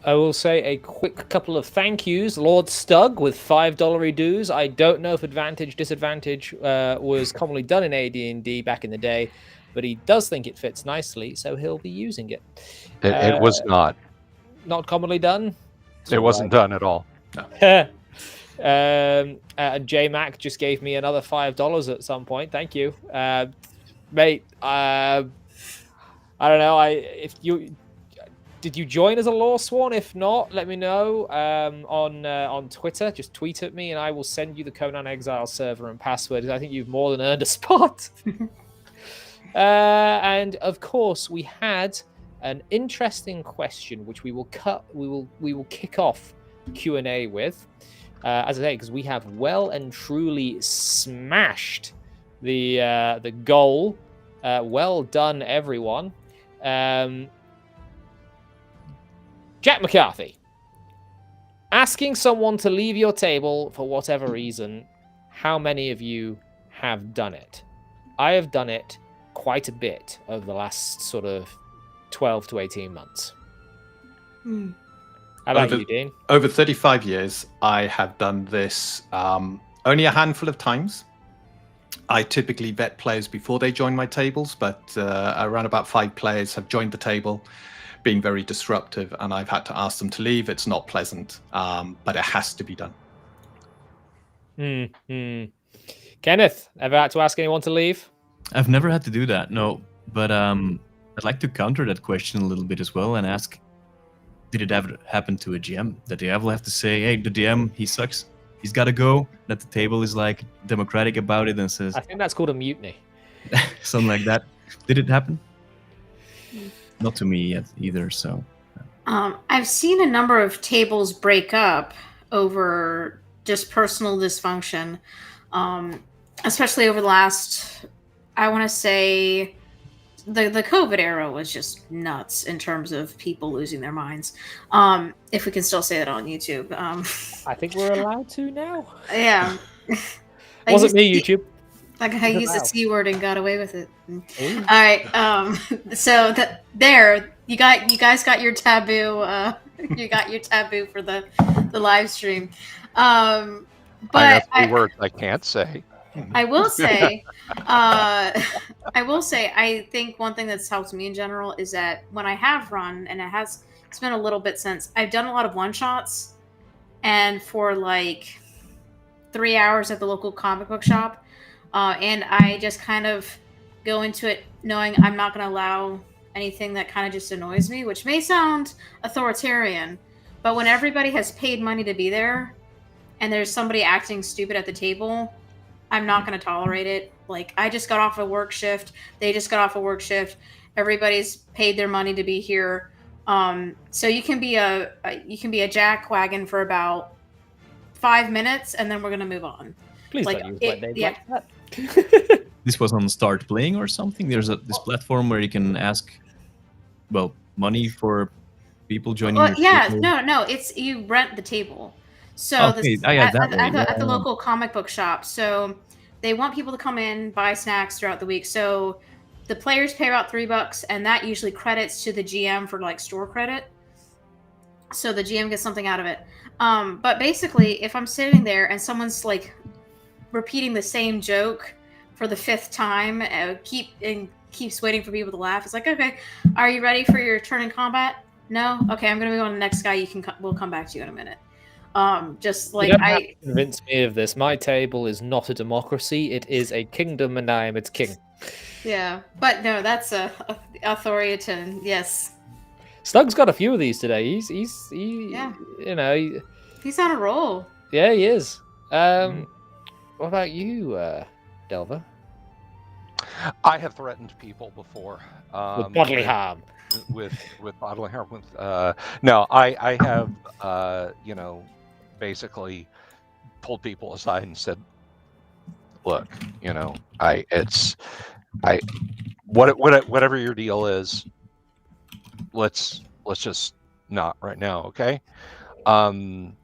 I will say a quick couple of thank yous. Lord Stug with $5 dues. I don't know if advantage, disadvantage was commonly done in AD&D back in the day, but he does think it fits nicely, so he'll be using it. It was not commonly done. It wasn't done at all. No. J Mac just gave me another $5 at some point. Thank you. mate. I don't know. Did you join as a Law Sworn? If not, let me know on Twitter. Just tweet at me, and I will send you the Conan Exile server and password. I think you've more than earned a spot. And of course, we had an interesting question, which we will kick off Q&A with. As I say, because we have well and truly smashed the goal. Well done, everyone. Jack McCarthy, asking someone to leave your table for whatever reason, how many of you have done it? I have done it quite a bit over the last sort of 12 to 18 months. How about you, Dean? Over 35 years, I have done this only a handful of times. I typically vet players before they join my tables, but around about 5 players have joined the table, being very disruptive, and I've had to ask them to leave. It's not pleasant, but it has to be done. Kenneth, ever had to ask anyone to leave? I've never had to do that, no. But I'd like to counter that question a little bit as well and ask, did it ever happen to a GM? That they ever have to say, hey, the DM, he sucks, he's got to go, that the table is like democratic about it and says... I think that's called a mutiny. Something like that. Did it happen? Not to me yet either, so... I've seen a number of tables break up over just personal dysfunction, especially over the last, I want to say, the COVID era was just nuts in terms of people losing their minds. If we can still say that on YouTube. I think we're allowed to now. Yeah. Wasn't me, YouTube. Like I used the C word and got away with it. All right. So there, you guys got your taboo. You got your taboo for the live stream. But I got 3 words I can't say. I will say, I think one thing that's helped me in general is that when I have run, and it's been a little bit since, I've done a lot of one-shots, and for like 3 hours at the local comic book shop, and I just kind of go into it knowing I'm not going to allow anything that kind of just annoys me, which may sound authoritarian, but when everybody has paid money to be there, and there's somebody acting stupid at the table, I'm not going to tolerate it. Like, I just got off a work shift. They just got off a work shift. Everybody's paid their money to be here. So you can be a jack wagon for about 5 minutes, and then we're going to move on. Please like, don't use my name like that. This was on Start Playing or something? There's this platform where you can ask, well, money for people joining your table. No, it's you rent the table. So okay. at the local comic book shop. So they want people to come in, buy snacks throughout the week. So the players pay about $3, and that usually credits to the GM for like store credit. So the GM gets something out of it. But basically, if I'm sitting there and someone's like repeating the same joke for the 5th time, keeps waiting for people to laugh, it's like, okay, are you ready for your turn in combat? No? Okay, I'm going to move on to the next guy. We'll come back to you in a minute. Just like you don't have to convince me of this. My table is not a democracy. It is a kingdom, and I am its king. Yeah, but no, that's a authoritarian. Yes. Slug's got a few of these today. He's yeah. You know, he's on a roll. Yeah, he is. What about you, Delver? I have threatened people before with bodily harm. With bodily harm. No, I have basically pulled people aside and said, look, whatever your deal is, let's just not right now, okay? And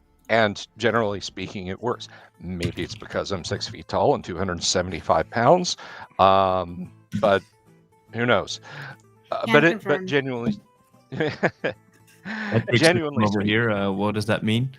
generally speaking, it works. Maybe it's because I'm 6 feet tall and 275 pounds, but who knows? But genuinely, genuinely over here, what does that mean?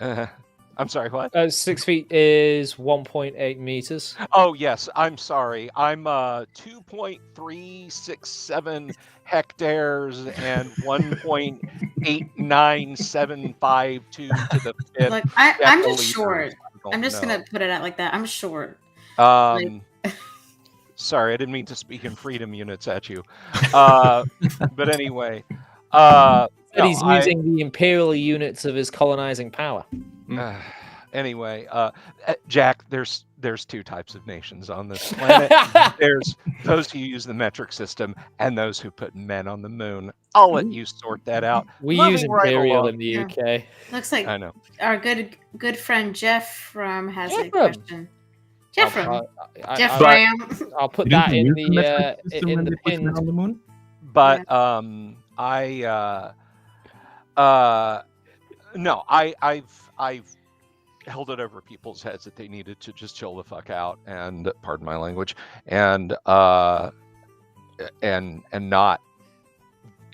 I'm sorry, what? 6 feet is 1.8 meters. Oh, yes. I'm sorry. I'm 2.367 hectares and 1.89752 to the 5th. Look, I'm just short. I'm just going to put it out like that. I'm short. Sorry, I didn't mean to speak in freedom units at you. But anyway, Said no, he's using the imperial units of his colonizing power. Anyway, Jack, there's two types of nations on this planet. There's those who use the metric system and those who put men on the moon. I'll let you sort that out. We Moving use right imperial along. in the Yeah. UK. Looks like I know. our good friend Jeff has a Jeffram. question. Jeffram. Jeffram. I'll put that in the pin on the moon. But no, I've held it over people's heads that they needed to just chill the fuck out and, pardon my language, and not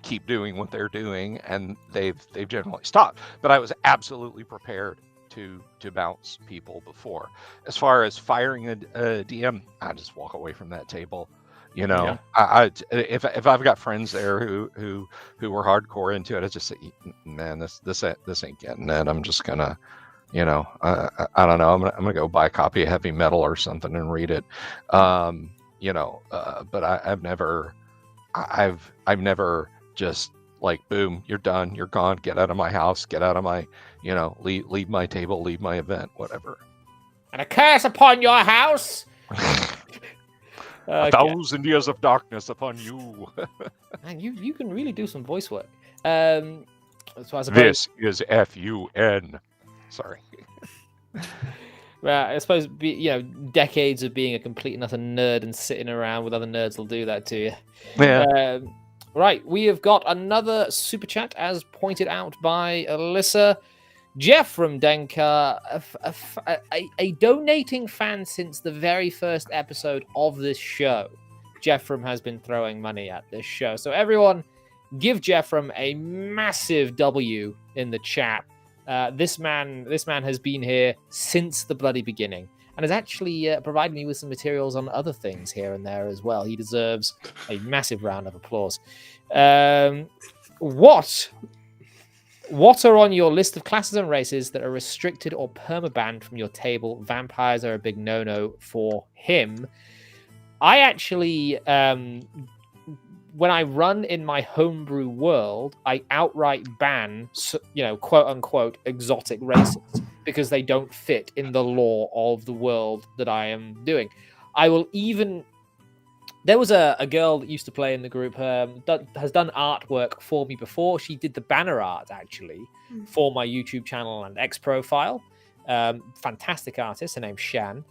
keep doing what they're doing, and they've generally stopped. But I was absolutely prepared to bounce people before. As far as firing a DM, I just walk away from that table. You know, yeah. If I've got friends there who were hardcore into it, I just say, man, this ain't getting it. I'm just gonna, you know, I don't know. I'm gonna go buy a copy of Heavy Metal or something and read it. You know, but I've never just like, boom, you're done, you're gone, get out of my house, get out of my, you know, leave my table, leave my event, whatever. And a curse upon your house. 1,000 years of darkness upon you. Man, you can really do some voice work. So I suppose, this is FUN. Sorry. Well, I suppose decades of being a complete and utter nerd and sitting around with other nerds will do that to you. Yeah. Right, we have got another super chat, as pointed out by Alyssa. Jeff from Denka, a donating fan since the very first episode of this show. Jeffram has been throwing money at this show. So everyone, give Jeffram a massive W in the chat. This man has been here since the bloody beginning and has actually provided me with some materials on other things here and there as well. He deserves a massive round of applause. What are on your list of classes and races that are restricted or permabanned from your table? Vampires are a big no-no for him. I actually, when I run in my homebrew world, I outright ban, quote-unquote, exotic races because they don't fit in the lore of the world that I am doing. I will even... There was a girl that used to play in the group, has done artwork for me before. She did the banner art, actually, for my YouTube channel and X profile. Fantastic artist. Her name's Shan.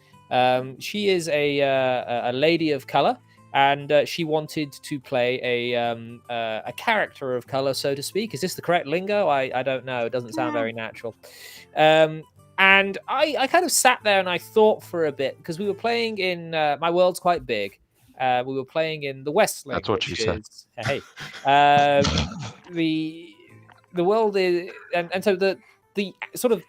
She is a lady of color, and she wanted to play a character of color, so to speak. Is this the correct lingo? I don't know. It doesn't sound very natural. And I kind of sat there and I thought for a bit, because we were playing in... my world's quite big. We were playing in the Westling. That's what she said. Hey, the world is, and so the sort of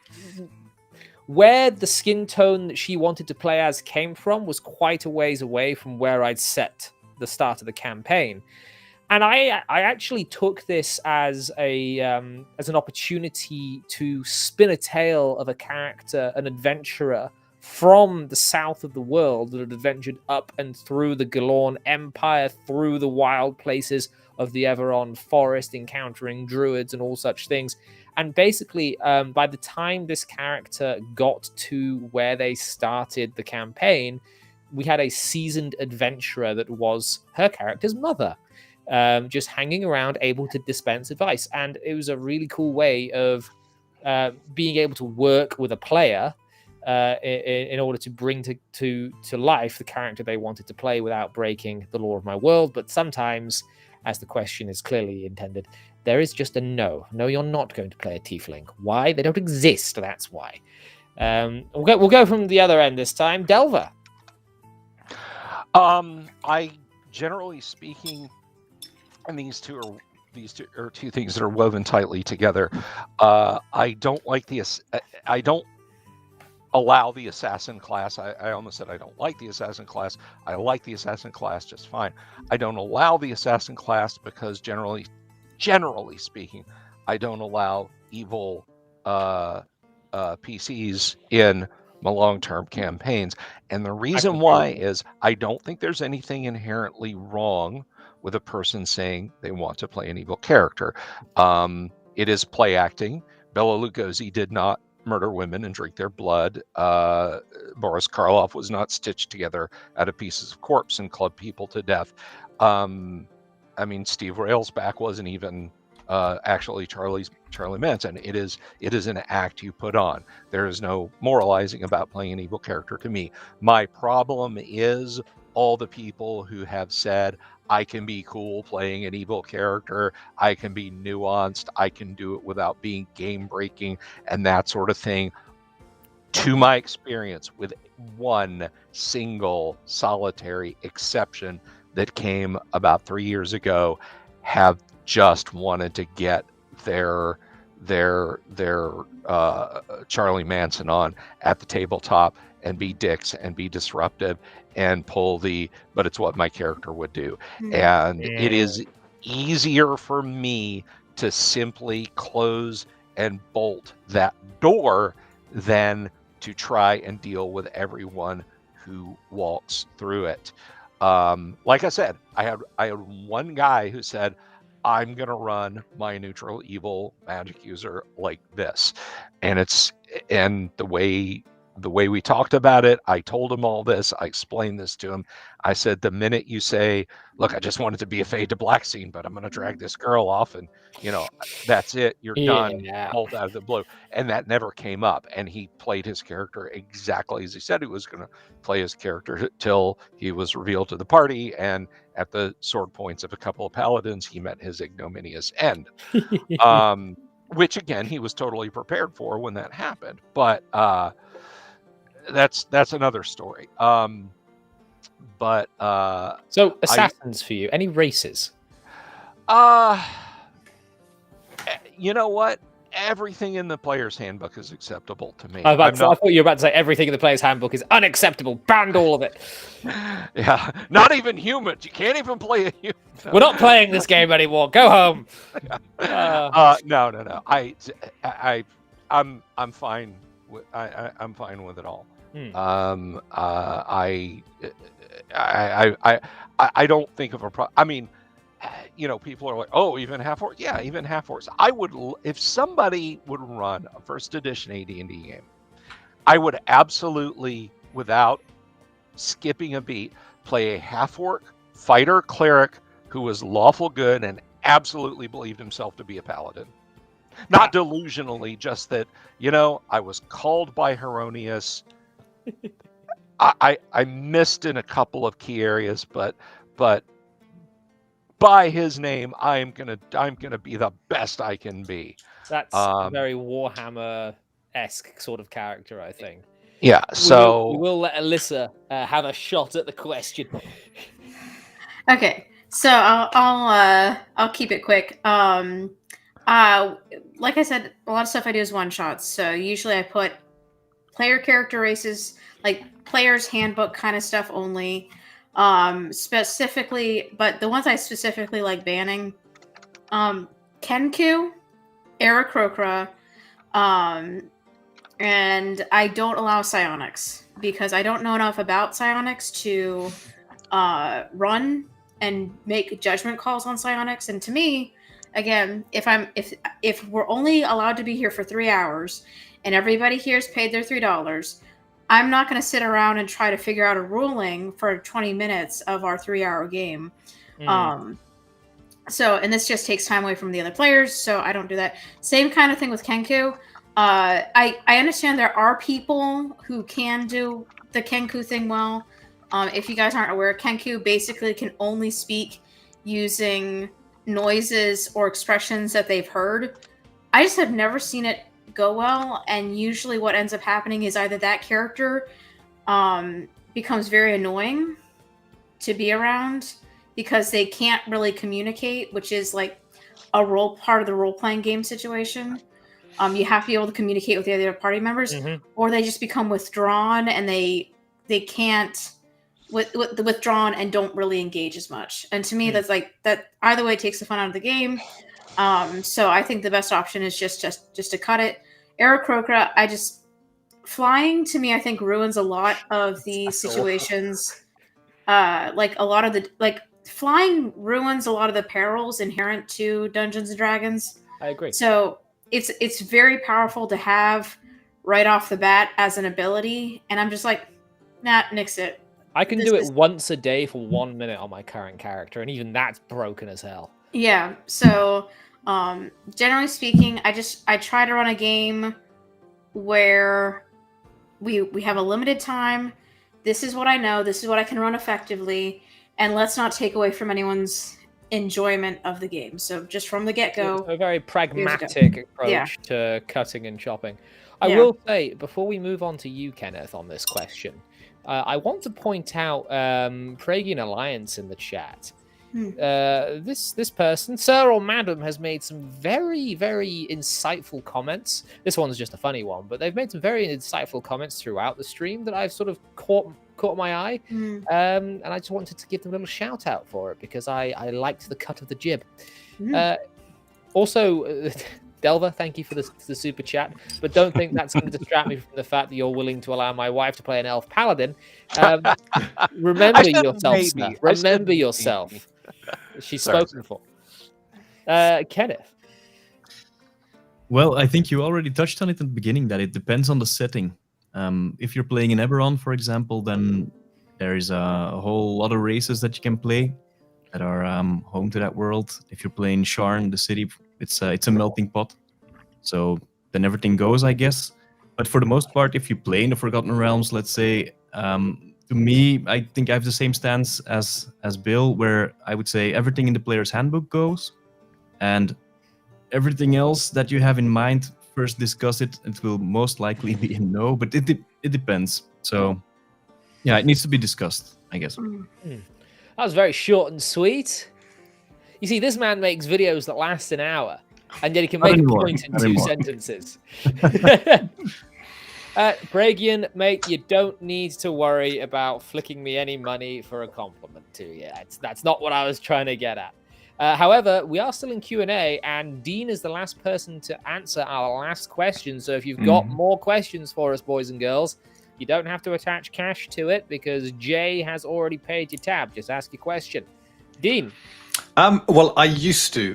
where the skin tone that she wanted to play as came from was quite a ways away from where I'd set the start of the campaign, and I actually took this as an opportunity to spin a tale of a character, an adventurer from the south of the world that had adventured up and through the Galorn Empire, through the wild places of the Everon Forest, encountering druids and all such things. And basically, by the time this character got to where they started the campaign, we had a seasoned adventurer that was her character's mother, just hanging around, able to dispense advice. And it was a really cool way of being able to work with a player in order to bring to life the character they wanted to play without breaking the law of my world. But sometimes, as the question is clearly intended, there is just a no. No, you're not going to play a tiefling. Why? They don't exist. That's why. We'll go from the other end this time. Delver. I generally speaking, and these two are two things that are woven tightly together. I don't allow the assassin class. I almost said I don't like the assassin class. I like the assassin class just fine. I don't allow the assassin class because generally speaking, I don't allow evil PCs in my long-term campaigns. And the reason why is I don't think there's anything inherently wrong with a person saying they want to play an evil character. It is play acting. Bela Lugosi did not murder women and drink their blood. Boris Karloff was not stitched together out of pieces of corpse and clubbed people to death. I mean, Steve Railsback wasn't even actually Charlie Manson. It is an act you put on. There is no moralizing about playing an evil character to me. My problem is all the people who have said, I can be cool playing an evil character, I can be nuanced, I can do it without being game breaking and that sort of thing. To my experience, with one single solitary exception that came about 3 years ago, have just wanted to get their Charlie Manson on at the tabletop and be dicks and be disruptive and pull but it's what my character would do. And it is easier for me to simply close and bolt that door than to try and deal with everyone who walks through it. Like I said, I had one guy who said, I'm going to run my neutral evil magic user like this. And the way we talked about it, I told him all this. I explained this to him. I said, the minute you say, look, I just wanted to be a fade to black scene, but I'm going to drag this girl off and, that's it. You're done. Bolt out of the blue. And that never came up. And he played his character exactly as he said he was going to play his character till he was revealed to the party. And at the sword points of a couple of paladins, he met his ignominious end. Which again, he was totally prepared for when that happened. But that's another story. So assassins for you, any races? You know what? Everything in the player's handbook is acceptable to me. I thought you were about to say everything in the player's handbook is unacceptable. Banned all of it. Yeah, not even humans. You can't even play a human. No. We're not playing this game anymore. Go home. No. I'm fine. I'm fine with it all. I don't think of a problem. I mean, people are like, oh, even half horse. Yeah, even half horse. I would, if somebody would run a first edition AD&D game, I would absolutely, without skipping a beat, play a half orc fighter cleric who was lawful good and absolutely believed himself to be a paladin. Not delusionally, just that, I was called by Heronius. I missed in a couple of key areas, but by his name, I'm gonna be the best I can be. That's a very Warhammer-esque sort of character, I think. Yeah. So Mm-hmm. we will let Alyssa have a shot at the question. Okay, so I'll keep it quick. Like I said, a lot of stuff I do is one shots. So usually I put player character races, like player's handbook kind of stuff only. Specifically, but the ones I specifically like banning, Kenku, Aarakocra, and I don't allow psionics because I don't know enough about psionics to run and make judgment calls on psionics. And to me, again, if we're only allowed to be here for 3 hours and everybody here's paid their $3, I'm not going to sit around and try to figure out a ruling for 20 minutes of our 3-hour game. So, and this just takes time away from the other players, so I don't do that. Same kind of thing with Kenku. I understand there are people who can do the Kenku thing well. If you guys aren't aware, Kenku basically can only speak using noises or expressions that they've heard. I just have never seen it go well, and usually what ends up happening is either that character becomes very annoying to be around because they can't really communicate, which is like a part of the role-playing game situation. You have to be able to communicate with the other party members, or they just become withdrawn and they can't withdrawn and don't really engage as much. And to me, that's like that either way takes the fun out of the game. So I think the best option is just to cut it. Aarakocra, flying to me, I think, ruins a lot of the That's awful. situations. Like a lot of the flying ruins a lot of the perils inherent to Dungeons and Dragons. I agree. So it's very powerful to have right off the bat as an ability, and I'm just like, nah, nix it. I can This do it is- once a day for 1 minute on my current character, and even that's broken as hell. Yeah. So generally speaking, I try to run a game where we have a limited time. This is what I know. This is what I can run effectively, and let's not take away from anyone's enjoyment of the game. So just from the get-go, It's a very pragmatic approach Yeah. to cutting and chopping. I Yeah. will say, before we move on to you, Kenneth, on this question, I want to point out Pragian Alliance in the chat. This person, sir or madam, has made some very, very insightful comments. This one's just a funny one, but they've made some very insightful comments throughout the stream that I've sort of caught my eye. And I just wanted to give them a little shout out for it because I liked the cut of the jib. Also, Delver, thank you for the super chat, but don't think that's going to distract me from the fact that you're willing to allow my wife to play an elf paladin. Remember I said yourself, maybe. sir. I said Remember maybe. yourself. She's Sorry, spoken for. Kenneth. Well, I think you already touched on it in the beginning that it depends on the setting. If you're playing in Eberron, for example, then there is a whole lot of races that you can play that are home to that world. If you're playing Sharn, the city, it's a melting pot. So then everything goes, I guess. But for the most part, if you play in the Forgotten Realms, let's say, to me, I think I have the same stance as Bill, where I would say everything in the player's handbook goes, and everything else that you have in mind, first discuss it. It will most likely be a no, but it depends. So, yeah, it needs to be discussed, I guess. That was very short and sweet. You see, this man makes videos that last an hour, and yet he can Not make anymore, a point in not 2 anymore. sentences. Bragian, mate, you don't need to worry about flicking me any money for a compliment to you. That's not what I was trying to get at. However, we are still in Q&A, and Dean is the last person to answer our last question. So if you've got more questions for us, boys and girls, you don't have to attach cash to it because Jay has already paid your tab. Just ask your question. Dean. Well, I used to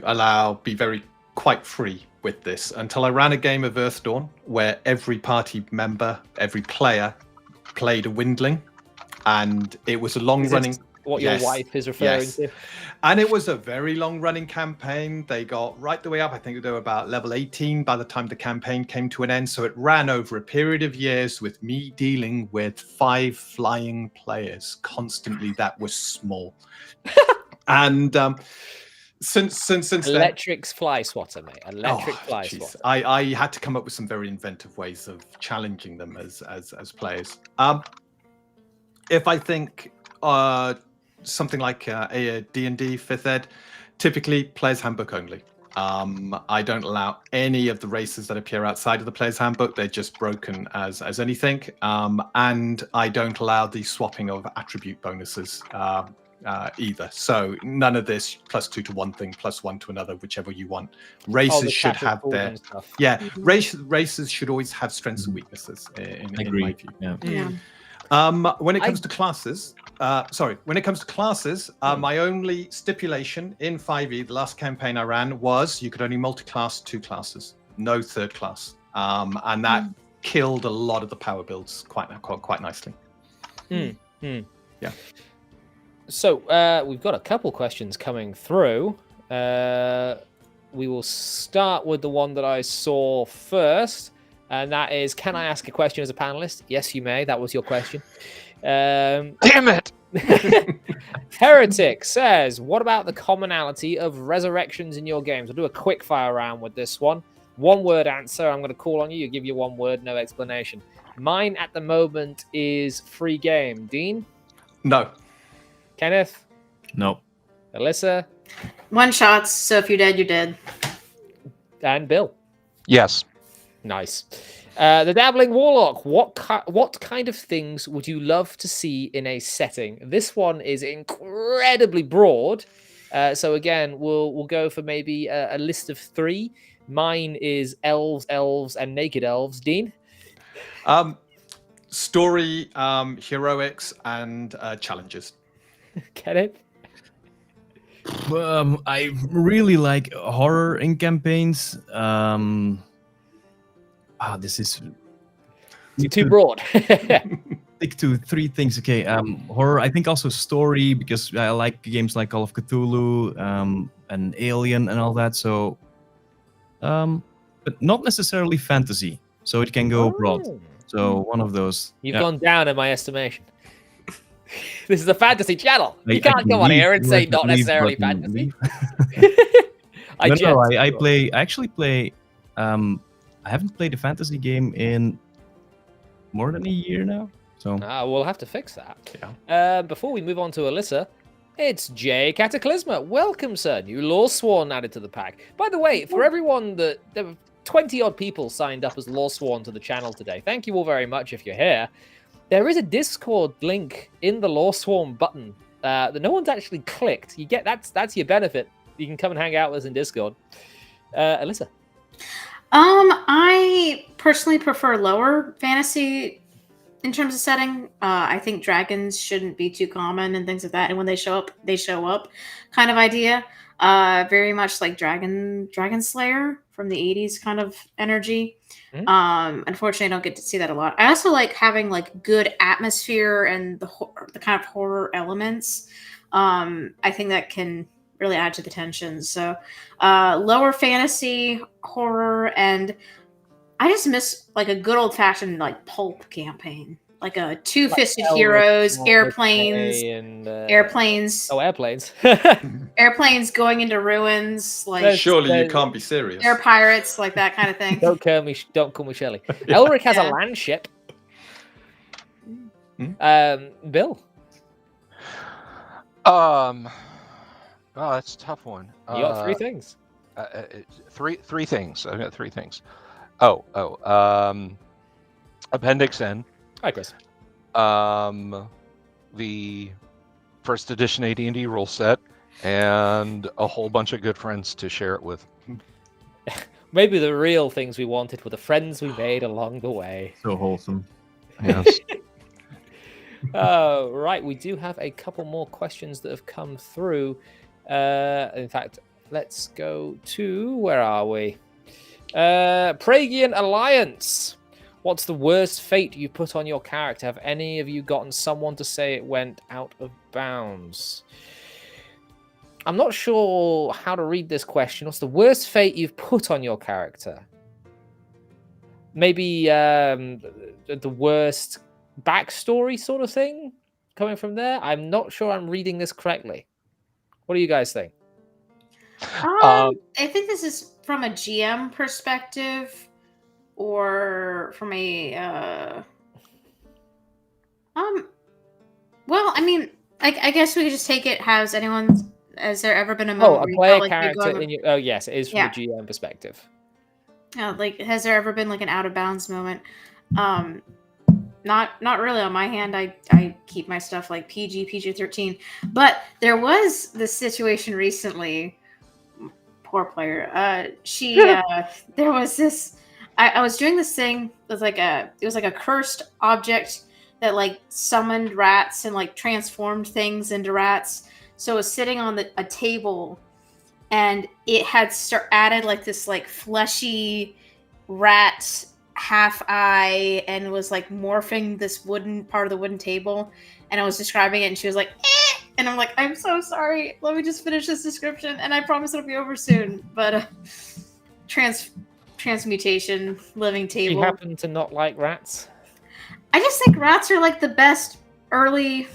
be very quite free with this until I ran a game of Earthdawn where every party member, every player played a windling, and it was a long-running... What your wife is referring to? And it was a very long-running campaign. They got right the way up. I think they were about level 18 by the time the campaign came to an end. So it ran over a period of years with me dealing with 5 flying players constantly. That was small. And since Electric's fly swatter, mate. Electric fly swatter. I had to come up with some very inventive ways of challenging them as players. If I think something like a D&D 5th ed, typically player's handbook only. I don't allow any of the races that appear outside of the player's handbook. They're just broken as anything. And I don't allow the swapping of attribute bonuses either. So none of this +2 to one thing, +1 to another, whichever you want. Races should have their races should always have strengths and weaknesses in my view. Yeah. When it comes to classes, my only stipulation in 5e, the last campaign I ran, was you could only multi-class 2 classes, no third class, and that killed a lot of the power builds quite nicely. Yeah. So we've got a couple questions coming through. We will start with the one that I saw first. And that is, can I ask a question as a panelist? Yes, you may. That was your question. Damn it! Heretic says, what about the commonality of resurrections in your games? I'll do a quick fire round with this one. 1-word answer. I'm going to call on you. You give you 1 word, no explanation. Mine at the moment is free game. Dean? No. Kenneth? No. Alyssa? 1 shots. So if you're dead, you're dead. And Bill? Yes. Nice. The Dabbling Warlock. What kind of things would you love to see in a setting? This one is incredibly broad. So again, we'll go for maybe a list of 3. Mine is elves, and naked elves. Dean? Story, heroics, and challenges. Get it? I really like horror in campaigns. This is Too broad. stick to 3 things. Okay, horror. I think also story, because I like games like Call of Cthulhu, and Alien, and all that. So, but not necessarily fantasy. So it can go broad. Oh. So one of those. You've Yeah. gone down in my estimation. This is a fantasy channel. I You can't can come on leave. here and say Leave not necessarily button, fantasy. leave. I actually play. I haven't played a fantasy game in more than a year now. So we'll have to fix that. Yeah. Before we move on to Alyssa, it's Jay Cataclysma. Welcome, sir. New Lawsworn added to the pack. By the way, for everyone there were 20-odd people signed up as Lawsworn to the channel today. Thank you all very much if you're here. There is a Discord link in the Lawsworn button that no one's actually clicked. You get that's your benefit. You can come and hang out with us in Discord. Alyssa. I personally prefer lower fantasy in terms of setting. I think dragons shouldn't be too common and things like that. And when they show up kind of idea. Very much like Dragon Slayer from the 80s kind of energy. Unfortunately, I don't get to see that a lot. I also like having like good atmosphere and the kind of horror elements. I think that can really add to the tension. So lower fantasy, horror, and I just miss like a good old fashioned like pulp campaign, like a two-fisted heroes, airplanes, airplanes. Oh, airplanes. Airplanes going into ruins, like Surely you can't be serious. air pirates, like that kind of thing. Don't call me Shelley. Elric has a land ship. Bill. Oh, that's a tough one. You got 3 things. Three things. I've got 3 things. Appendix N. Hi, Chris. The first edition AD&D rule set, and a whole bunch of good friends to share it with. Maybe the real things we wanted were the friends we made along the way. so wholesome. Yes. Right, we do have a couple more questions that have come through. In fact, let's go to, where are we? Pragian Alliance. What's the worst fate you put on your character? Have any of you gotten someone to say it went out of bounds? I'm not sure how to read this question. What's the worst fate you've put on your character? Maybe the worst backstory sort of thing coming from there? I'm not sure I'm reading this correctly. What do you guys think? I think this is from a GM perspective, or from a well, I mean, I guess we could just take it. Has there ever been a moment where a player you felt like character in your... Oh yes, it is from a GM perspective. Like, has there ever been like an out of bounds moment? Not really on my hand. I keep my stuff like PG-13. But there was this situation recently. Poor player. There was this. I was doing this thing. It was like a cursed object that like summoned rats and like transformed things into rats. So it was sitting on a table, and it had added like this like fleshy rat half eye, and was like morphing this part of the wooden table. And I was describing it, and she was like, eh! And I'm like, I'm so sorry. Let me just finish this description, and I promise it'll be over soon. But transmutation, living table. You happen to not like rats? I just think rats are like the best early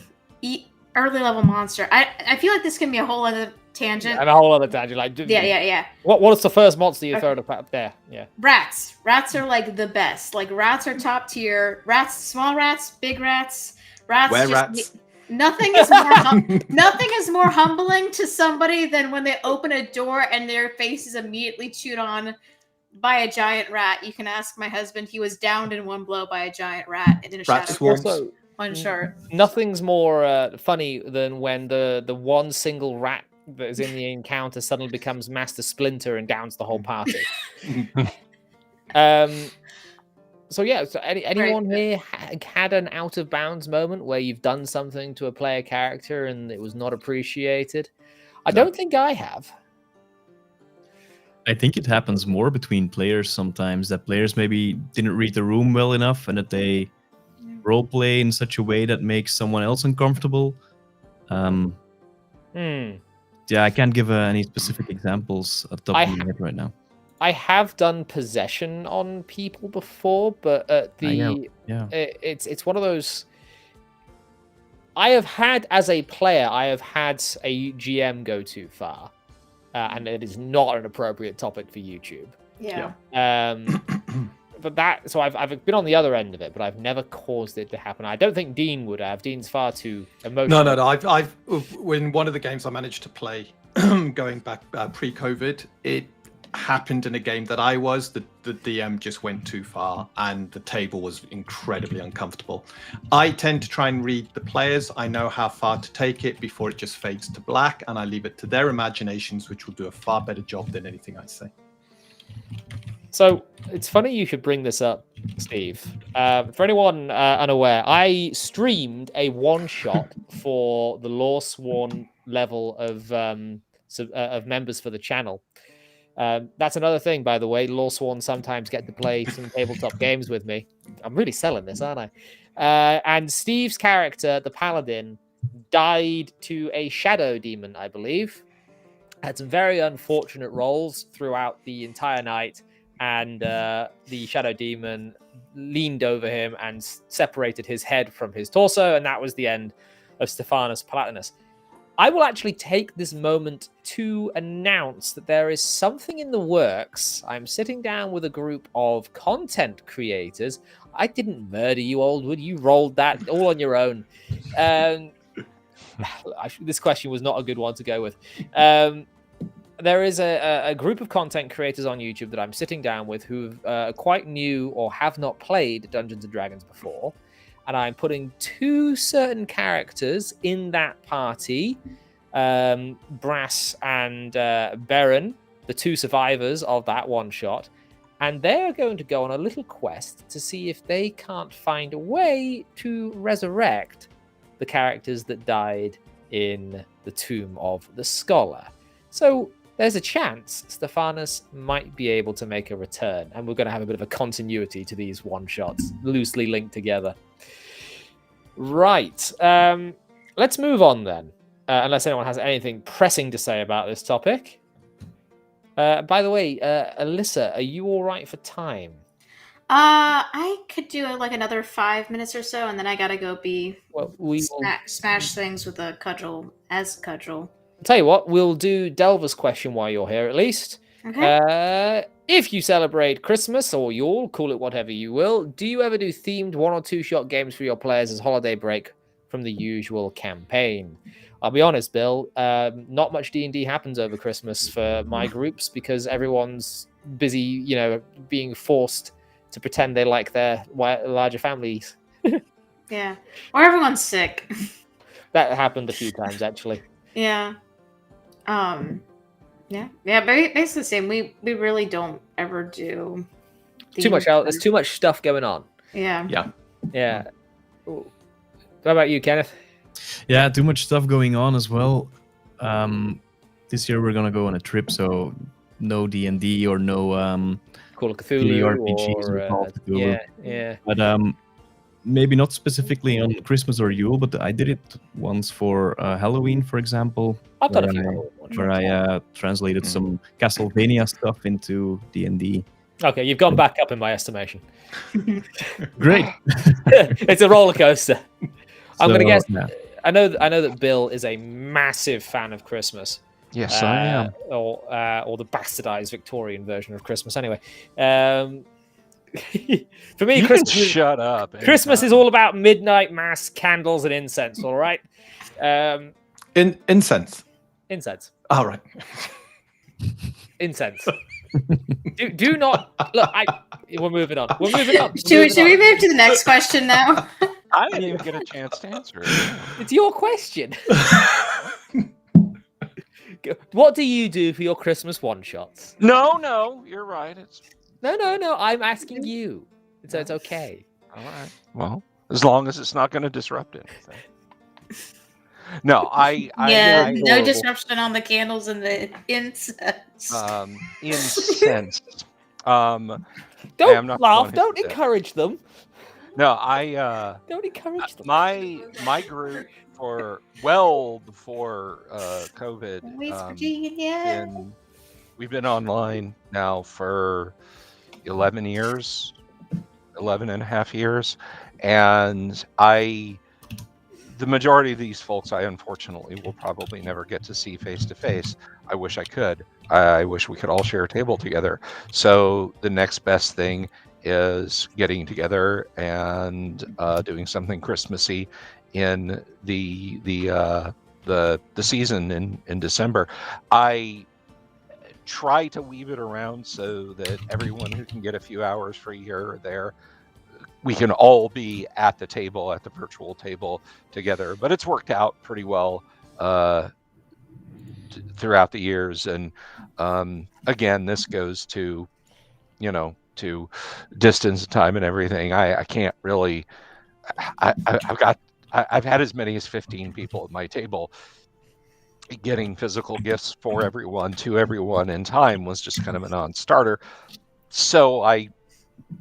level monster. I feel like this can be a whole other tangent. And a whole other tangent. Like, yeah. What's the first monster you throw up there? Yeah. Rats. Rats are like the best. Like, rats are top tier. Rats, small rats, big rats. Rats. Nothing is more humbling to somebody than when they open a door and their face is immediately chewed on by a giant rat. You can ask my husband. He was downed in one blow by a giant rat in a Rat shadow. swarms. One short. Nothing's more funny than when the one single rat that is in the encounter suddenly becomes Master Splinter and downs the whole party. So anyone here had an out of bounds moment where you've done something to a player character and it was not appreciated? I don't think I have. I think it happens more between players sometimes, that players maybe didn't read the room well enough and that they role play in such a way that makes someone else uncomfortable. Yeah, I can't give any specific examples at the top of my head right now. I have done possession on people before, but it's one of those. I have had, as a player, I have had a GM go too far, and it is not an appropriate topic for YouTube. Yeah. But so I've been on the other end of it, but I've never caused it to happen. I don't think Dean would have. Dean's far too emotional. No. I've in one of the games I managed to play, going back pre-COVID, it happened in a game that I was. The DM just went too far, and the table was incredibly uncomfortable. I tend to try and read the players. I know how far to take it before it just fades to black, and I leave it to their imaginations, which will do a far better job than anything I say. So it's funny you should bring this up, Steve. For anyone unaware, I streamed a one-shot for the Law Sworn level of members for the channel. That's another thing, by the way. Law Sworn sometimes get to play some tabletop games with me. I'm really selling this, aren't I? And Steve's character, the Paladin, died to a shadow demon, I believe. Had some very unfortunate rolls throughout the entire night. And the shadow demon leaned over him and separated his head from his torso, and that was the end of Stephanus Palatinus. I will actually take this moment to announce that there is something in the works. I'm sitting down with a group of content creators. I didn't murder you, Oldwood. You rolled that all on your own. This question was not a good one to go with. There is a group of content creators on YouTube that I'm sitting down with who are quite new or have not played Dungeons & Dragons before. And I'm putting two certain characters in that party, Brass and Baron, the two survivors of that one shot. And they're going to go on a little quest to see if they can't find a way to resurrect the characters that died in the Tomb of the Scholar. So there's a chance Stephanus might be able to make a return, and we're going to have a bit of a continuity to these one-shots, loosely linked together. Right. Let's move on then, unless anyone has anything pressing to say about this topic. By the way, Alyssa, are you all right for time? I could do like another 5 minutes or so, and then I gotta go smash things with a cudgel. I'll tell you what, we'll do Delver's question while you're here at least. Okay. If you celebrate Christmas or Yule, call it whatever you will, do you ever do themed one or two shot games for your players as holiday break from the usual campaign? I'll be honest, Bill, not much D&D happens over Christmas for my groups because everyone's busy, being forced to pretend they like their larger families. Yeah. Or everyone's sick. That happened a few times, actually. Yeah. Yeah. Basically the same. We really don't ever do too much out. There's too much stuff going on. Yeah. What about you, Kenneth? Yeah, too much stuff going on as well. This year we're gonna go on a trip, so no D&D or no Call of Cthulhu TTRPGs or Call of Cthulhu. Yeah. But maybe not specifically on Christmas or Yule, but I did it once for Halloween, for example. I've done a few where I translated some Castlevania stuff into D&D. Okay, you've gone back up in my estimation. Great. It's a roller coaster. I'm going to guess. Yeah. I know that Bill is a massive fan of Christmas. Yes, I am. Or the bastardized Victorian version of Christmas. Anyway, for me, Christmas. Shut up. Christmas is all about midnight mass, candles, and incense. All right. Incense. Incense. All right. Incense. Do not look. We're moving on. Should we move to the next question now? I didn't even get a chance to answer it. It's your question. What do you do for your Christmas one-shots? No, you're right. No. I'm asking you. So it's okay. All right. Well, as long as it's not going to disrupt anything. No, Yeah, I no horrible. disruption on the candles and the incense. incense. am Don't not the laugh. one who Don't did that. encourage them. No, I Don't encourage them. my group for well before COVID. Waits for Virginia. We've been online now for 11 years, 11 and a half years, and the majority of these folks I unfortunately will probably never get to see face to face. I wish I could. I wish we could all share a table together. So the next best thing is getting together and doing something Christmassy in the season in December. I try to weave it around so that everyone who can get a few hours free here or there, we can all be at the table, at the virtual table together. But it's worked out pretty well throughout the years. And again, this goes to, to distance and time and everything. I can't really, I've had as many as 15 people at my table. Getting physical gifts for everyone to everyone in time was just kind of a non-starter. So I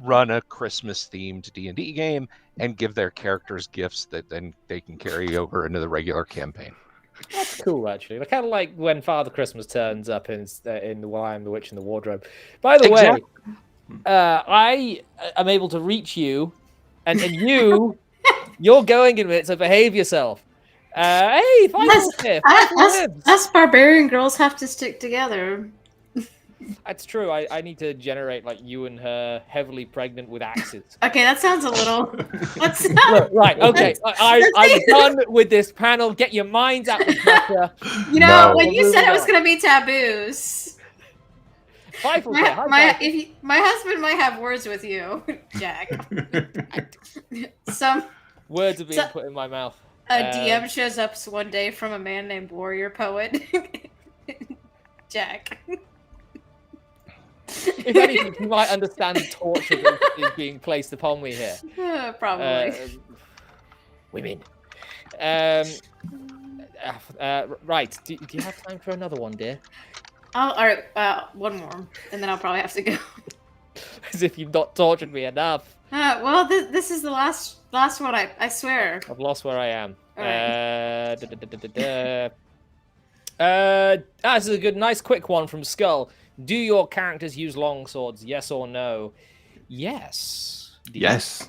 run a Christmas themed D&D game and give their characters gifts that then they can carry over into the regular campaign. That's cool, actually. Kind of like when Father Christmas turns up in The Lion, the Witch, and the Wardrobe. By the way, I am able to reach you, and you're going in a minute, so behave yourself. Hey, Us barbarian girls have to stick together. That's true. I need to generate like you and her heavily pregnant with axes. Okay, that sounds a little. Right. Okay. I'm done with this panel. Get your minds out the gutter. When you said it was going to be taboos, my husband might have words with you, Jack. Some words are being put in my mouth. A DM shows up one day from a man named Warrior Poet. Jack. If anything, you might understand the torture that is being placed upon me here. Probably. Women. Right. Do you have time for another one, dear? All right. One more, and then I'll probably have to go. As if you've not tortured me enough. Well, this is the last one. I swear. I've lost where I am. Right. This is a nice quick one from Skull. Do your characters use long swords? Yes or no? Yes. Yes.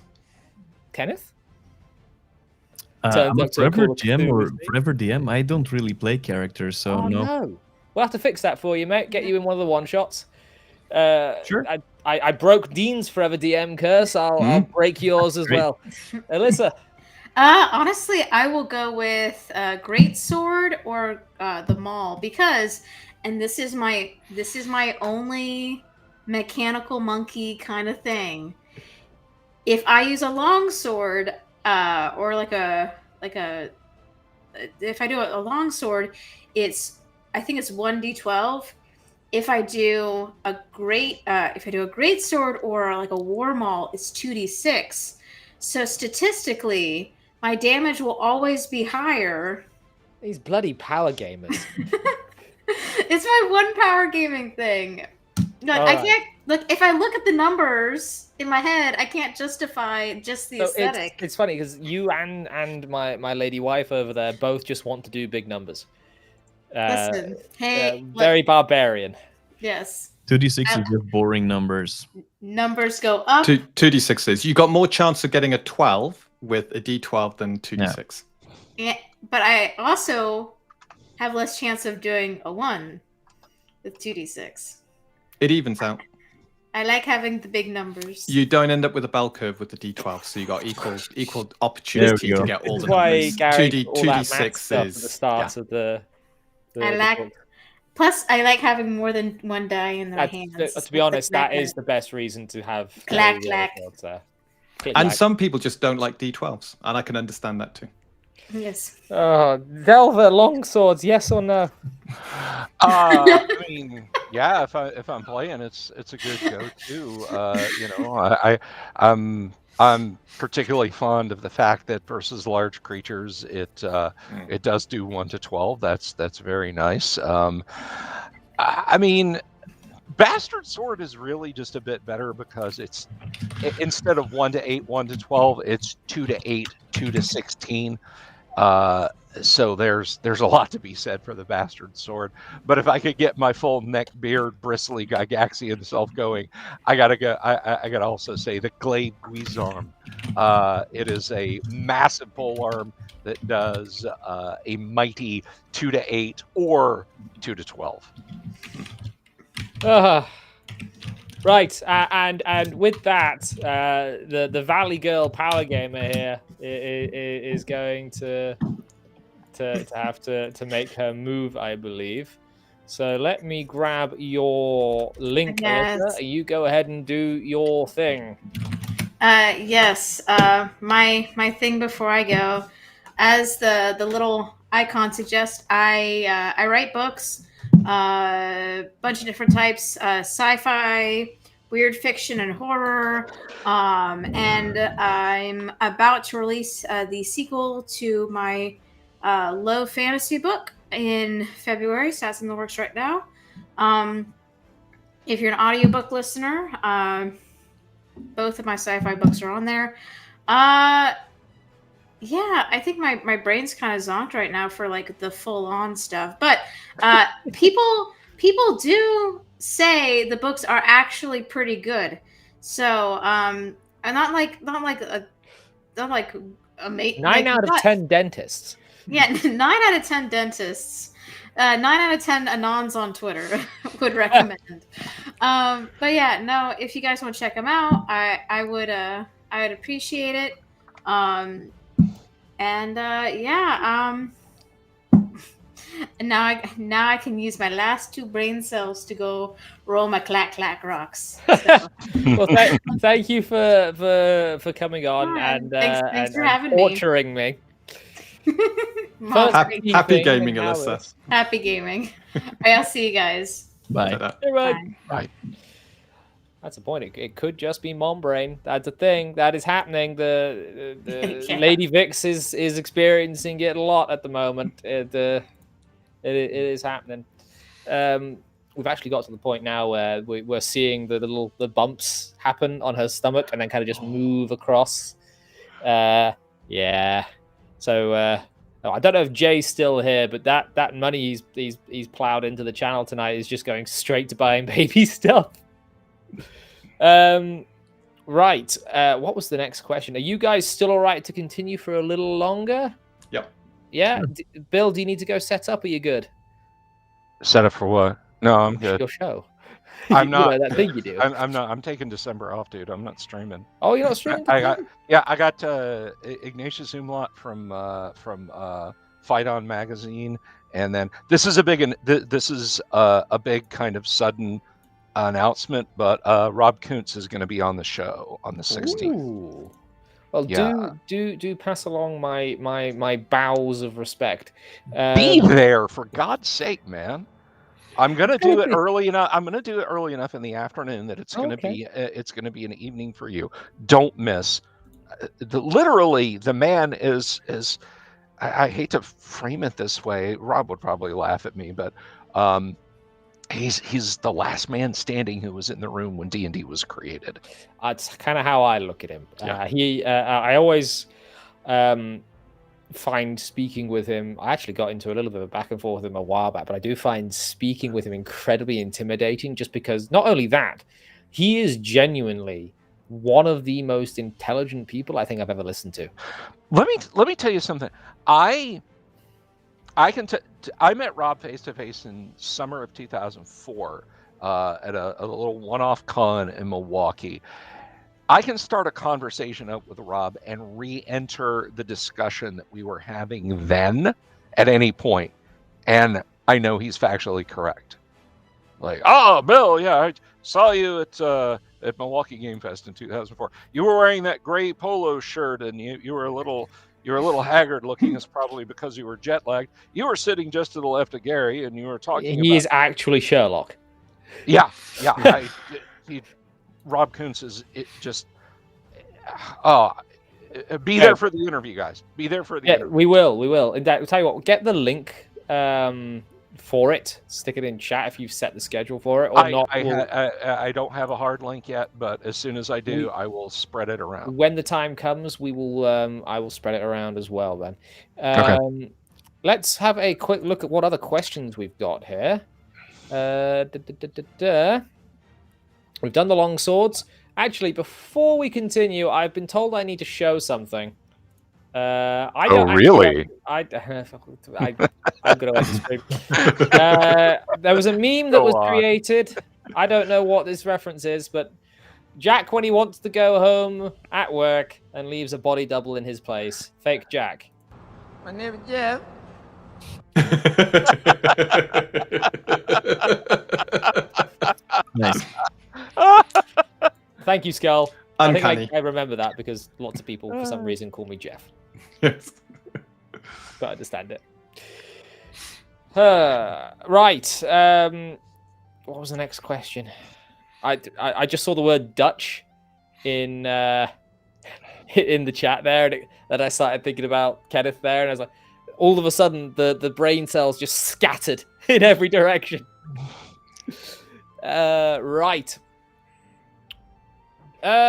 Kenneth? I'm a forever GM or forever DM. I don't really play characters, so no. We'll have to fix that for you, mate. Get you in one of the one-shots. Sure. I broke Dean's forever DM curse. I'll break yours as well. Alyssa? Honestly, I will go with Greatsword or the Maul because, and this is my only mechanical monkey kind of thing. If I use a longsword, or if I do a longsword, I think it's 1d12. If I do a great sword or like a war maul, it's 2d6. So statistically, my damage will always be higher. These bloody power gamers. It's my one power gaming thing. I can't look. If I look at the numbers in my head, I can't justify just the aesthetic. It's funny because you and my lady wife over there both just want to do big numbers. Listen, hey, very barbarian. Yes. 2d6 is just boring numbers. Numbers go up. 2d6s. You got more chance of getting a 12 with a d12 than 2d6. Yeah, but I also have less chance of doing a 1 with 2d6. It evens out. I like having the big numbers. You don't end up with a bell curve with the d12, so you got equal opportunity to get all the numbers. 2d6 is the start of the Plus, I like having more than one die in their hands. To be honest, that is the best reason to have. Clack. And some people just don't like d12s, and I can understand that too. Yes. Oh, Delver, long swords, yes or no? I mean, yeah, if I'm playing, it's a good go-to. You know, I'm particularly fond of the fact that versus large creatures, it does do 1 to 12. That's very nice. I mean, Bastard Sword is really just a bit better because it's instead of 1 to 8, 1 to 12, it's 2 to 8, 2 to 16. So there's a lot to be said for the Bastard Sword. But if I could get my full neck beard bristly Gygaxian self going, I gotta also say the Glade Guisarme. It is a massive polearm that does a mighty 2 to 8 or 2 to 12. Right, and with that, the Valley Girl Power Gamer here is going to have to make her move, I believe. So let me grab your link, Yes. Alyssa. You go ahead and do your thing. Yes. My thing before I go, as the little icon suggests, I write books, bunch of different types, sci-fi, weird fiction, and horror. And I'm about to release the sequel to my low fantasy book in February. So that's in the works right now. If you're an audiobook listener, both of my sci-fi books are on there. Yeah, I think my brain's kind of zonked right now for like the full-on stuff. But people do say the books are actually pretty good. So and not like amazing. 9 out of 10 dentists. Yeah, 9 out of 10 dentists. 9 out of 10 anons on Twitter would recommend. But yeah, no, if you guys want to check them out, I would appreciate it. Now I can use my last 2 brain cells to go roll my clack rocks. So. Well, thank you for coming on and thanks for having torturing me. Happy gaming, Alyssa. Happy gaming. I'll see you guys. Bye. Bye. That's the point. It could just be mom brain. That's a thing that is happening. The Yeah. Lady Vix is experiencing it a lot at the moment. It is happening. We've actually got to the point now where we're seeing the bumps happen on her stomach and then kind of just move across. Yeah. So I don't know if Jay's still here, but that money he's plowed into the channel tonight is just going straight to buying baby stuff. Right. What was the next question? Are you guys still all right to continue for a little longer? Yep. Yeah. Bill, do you need to go set up? Or are you good? Set up for what? No, I'm good. Your show. I'm not. You know, that thing you do. I'm not. I'm taking December off, dude. I'm not streaming. Oh, you're not streaming? I got Ignatius Umlaut from Fight On magazine, and then this is a big kind of sudden announcement, but Rob Kuntz is going to be on the show on the 16th. Ooh. Well, Yeah. do pass along my bows of respect. Be there, for God's sake, man. I'm gonna do it early enough. I'm gonna do it early enough in the afternoon that it's gonna be an evening for you. Don't miss. Literally, the man is. I hate to frame it this way. Rob would probably laugh at me, but he's the last man standing who was in the room when D&D was created. That's kind of how I look at him. Yeah. I always find speaking with him. I actually got into a little bit of a back and forth with him a while back, but I do find speaking with him incredibly intimidating. Just because, not only that, he is genuinely one of the most intelligent people I think I've ever listened to. Let me tell you something. I met Rob face to face in summer of 2004 at a little one-off con in Milwaukee. I can start a conversation up with Rob and re-enter the discussion that we were having then at any point, and I know he's factually correct. Like, oh, Bill, yeah, I saw you at Milwaukee Game Fest in 2004. You were wearing that gray polo shirt, and you were a little haggard looking. It's probably because you were jet lagged. You were sitting just to the left of Gary, and you were talking. He is actually Sherlock. Yeah. Rob Kuntz is just. Be there for the interview, guys. Be there for the interview. We will. And I'll tell you what, get the link for it. Stick it in chat if you've set the schedule for it or not. I don't have a hard link yet, but as soon as I do, I will spread it around. When the time comes, we will. I will spread it around as well. Then, Okay. Let's have a quick look at what other questions we've got here. We've done the long swords. Actually, before we continue, I've been told I need to show something. I don't really? I'm going to let you stream. There was a meme that was created. I don't know what this reference is, but Jack, when he wants to go home at work and leaves a body double in his place. Fake Jack. My name is Jeff. Nice. Thank you, Skull. Uncanny. I think I remember that because lots of people, for some reason, call me Jeff. Yes. But I understand it. Right. What was the next question? I just saw the word Dutch in the chat there, and that I started thinking about Kenneth there, and I was like, all of a sudden the brain cells just scattered in every direction. Right.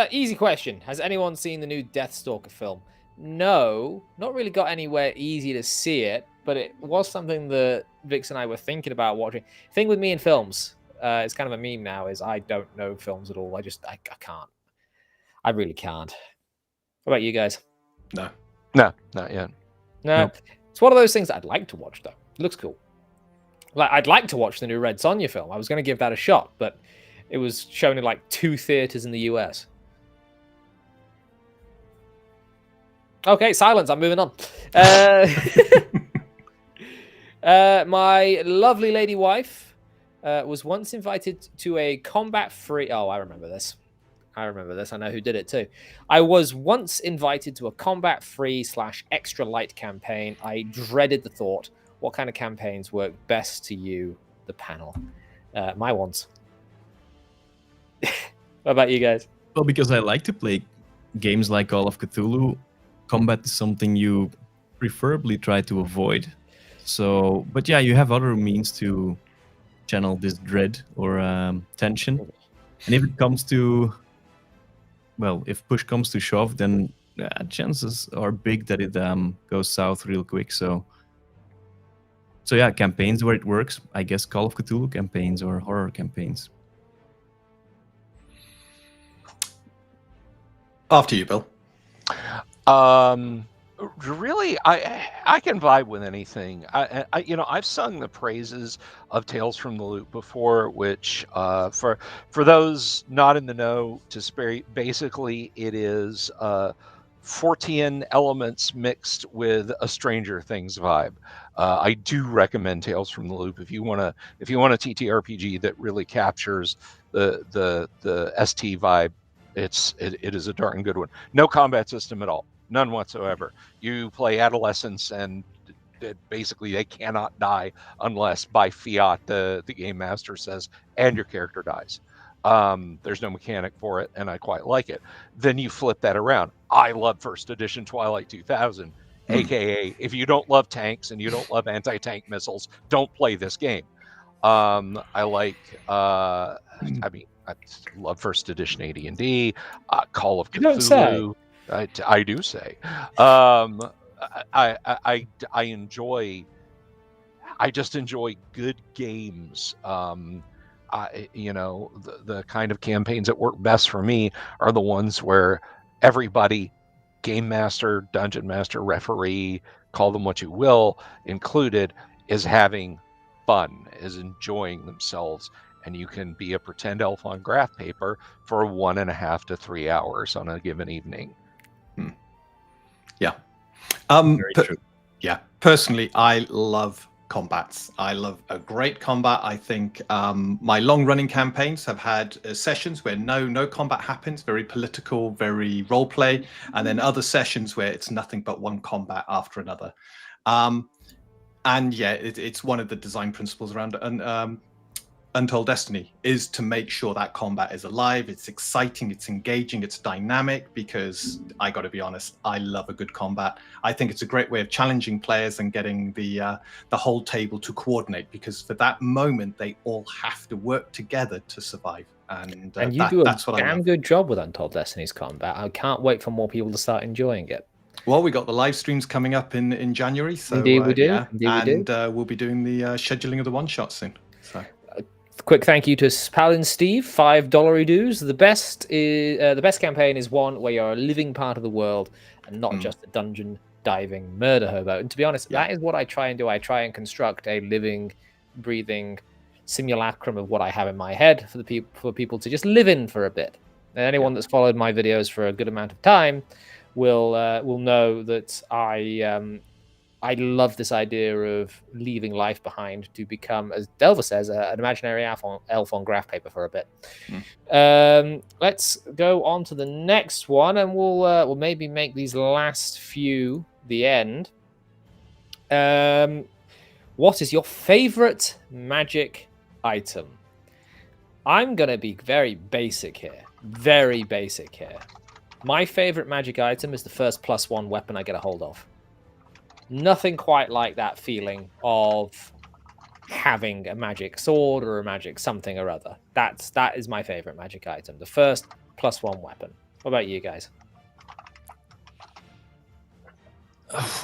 Easy question. Has anyone seen the new Deathstalker film? No, not really got anywhere easy to see it, but it was something that Vix and I were thinking about watching. Thing with me in films, it's kind of a meme now, is I don't know films at all. I can't. I really can't. What about you guys? No, not yet. No. Nope. It's one of those things that I'd like to watch, though. It looks cool. Like, I'd like to watch the new Red Sonja film. I was going to give that a shot, but it was shown in like 2 theaters in the US. Okay, silence. I'm moving on. My lovely lady wife was once invited to a combat-free... Oh, I remember this. I know who did it too. I was once invited to a combat-free / extra light campaign. I dreaded the thought. What kind of campaigns work best to you, the panel? My ones. What about you guys? Well, because I like to play games like Call of Cthulhu, combat is something you preferably try to avoid. So, but yeah, you have other means to channel this dread or tension. And if it comes to, well, if push comes to shove, then chances are big that it goes south real quick. So yeah, campaigns where it works. I guess Call of Cthulhu campaigns or horror campaigns. After you, Bill. Really, I can vibe with anything. I've sung the praises of Tales from the Loop before, which for those not in the know, basically it is Fortean elements mixed with a Stranger Things vibe. I do recommend Tales from the Loop if you want a TTRPG that really captures the ST vibe. It is a darn good one. No combat system at all. None whatsoever. You play adolescents, and basically they cannot die unless by fiat the game master says, and your character dies. There's no mechanic for it, and I quite like it. Then you flip that around. I love first edition Twilight 2000, aka if you don't love tanks and you don't love anti-tank missiles, don't play this game. I love first edition AD&D, Call of Cthulhu. I do say. I just enjoy good games. The kind of campaigns that work best for me are the ones where everybody, game master, dungeon master, referee, call them what you will, included, is having fun, is enjoying themselves. And you can be a pretend elf on graph paper for 1.5 to 3 hours on a given evening. Yeah. Very true. Yeah. Personally, I love combats. I love a great combat. I think my long-running campaigns have had sessions where no combat happens, very political, very role play, and then other sessions where it's nothing but one combat after another. And yeah, it's one of the design principles around Untold Destiny is to make sure that combat is alive, it's exciting, it's engaging, it's dynamic, because I got to be honest, I love a good combat. I think it's a great way of challenging players and getting the whole table to coordinate, because for that moment they all have to work together to survive. And you do a that's what I damn love. good job with Untold Destiny's combat. I can't wait for more people to start enjoying it. Well, we got the live streams coming up in January, so Indeed we do. yeah, Indeed we do. and we'll be doing the scheduling of the one shot soon. So Quick thank you to Paladin Steve, $5 dues. The best campaign is one where you're a living part of the world and not just a dungeon diving murder hobo. And to be honest, that is what I try and do. I try and construct a living, breathing simulacrum of what I have in my head for people to just live in for a bit. And anyone that's followed my videos for a good amount of time will know that I love this idea of leaving life behind to become, as Delver says, an imaginary elf on graph paper for a bit. Let's go on to the next one, and we'll maybe make these last few the end. What is your favorite magic item? I'm going to be very basic here. Very basic here. My favorite magic item is the first +1 weapon I get a hold of. Nothing quite like that feeling of having a magic sword or a magic something or other. That is my favorite magic item. The first +1 weapon. What about you guys?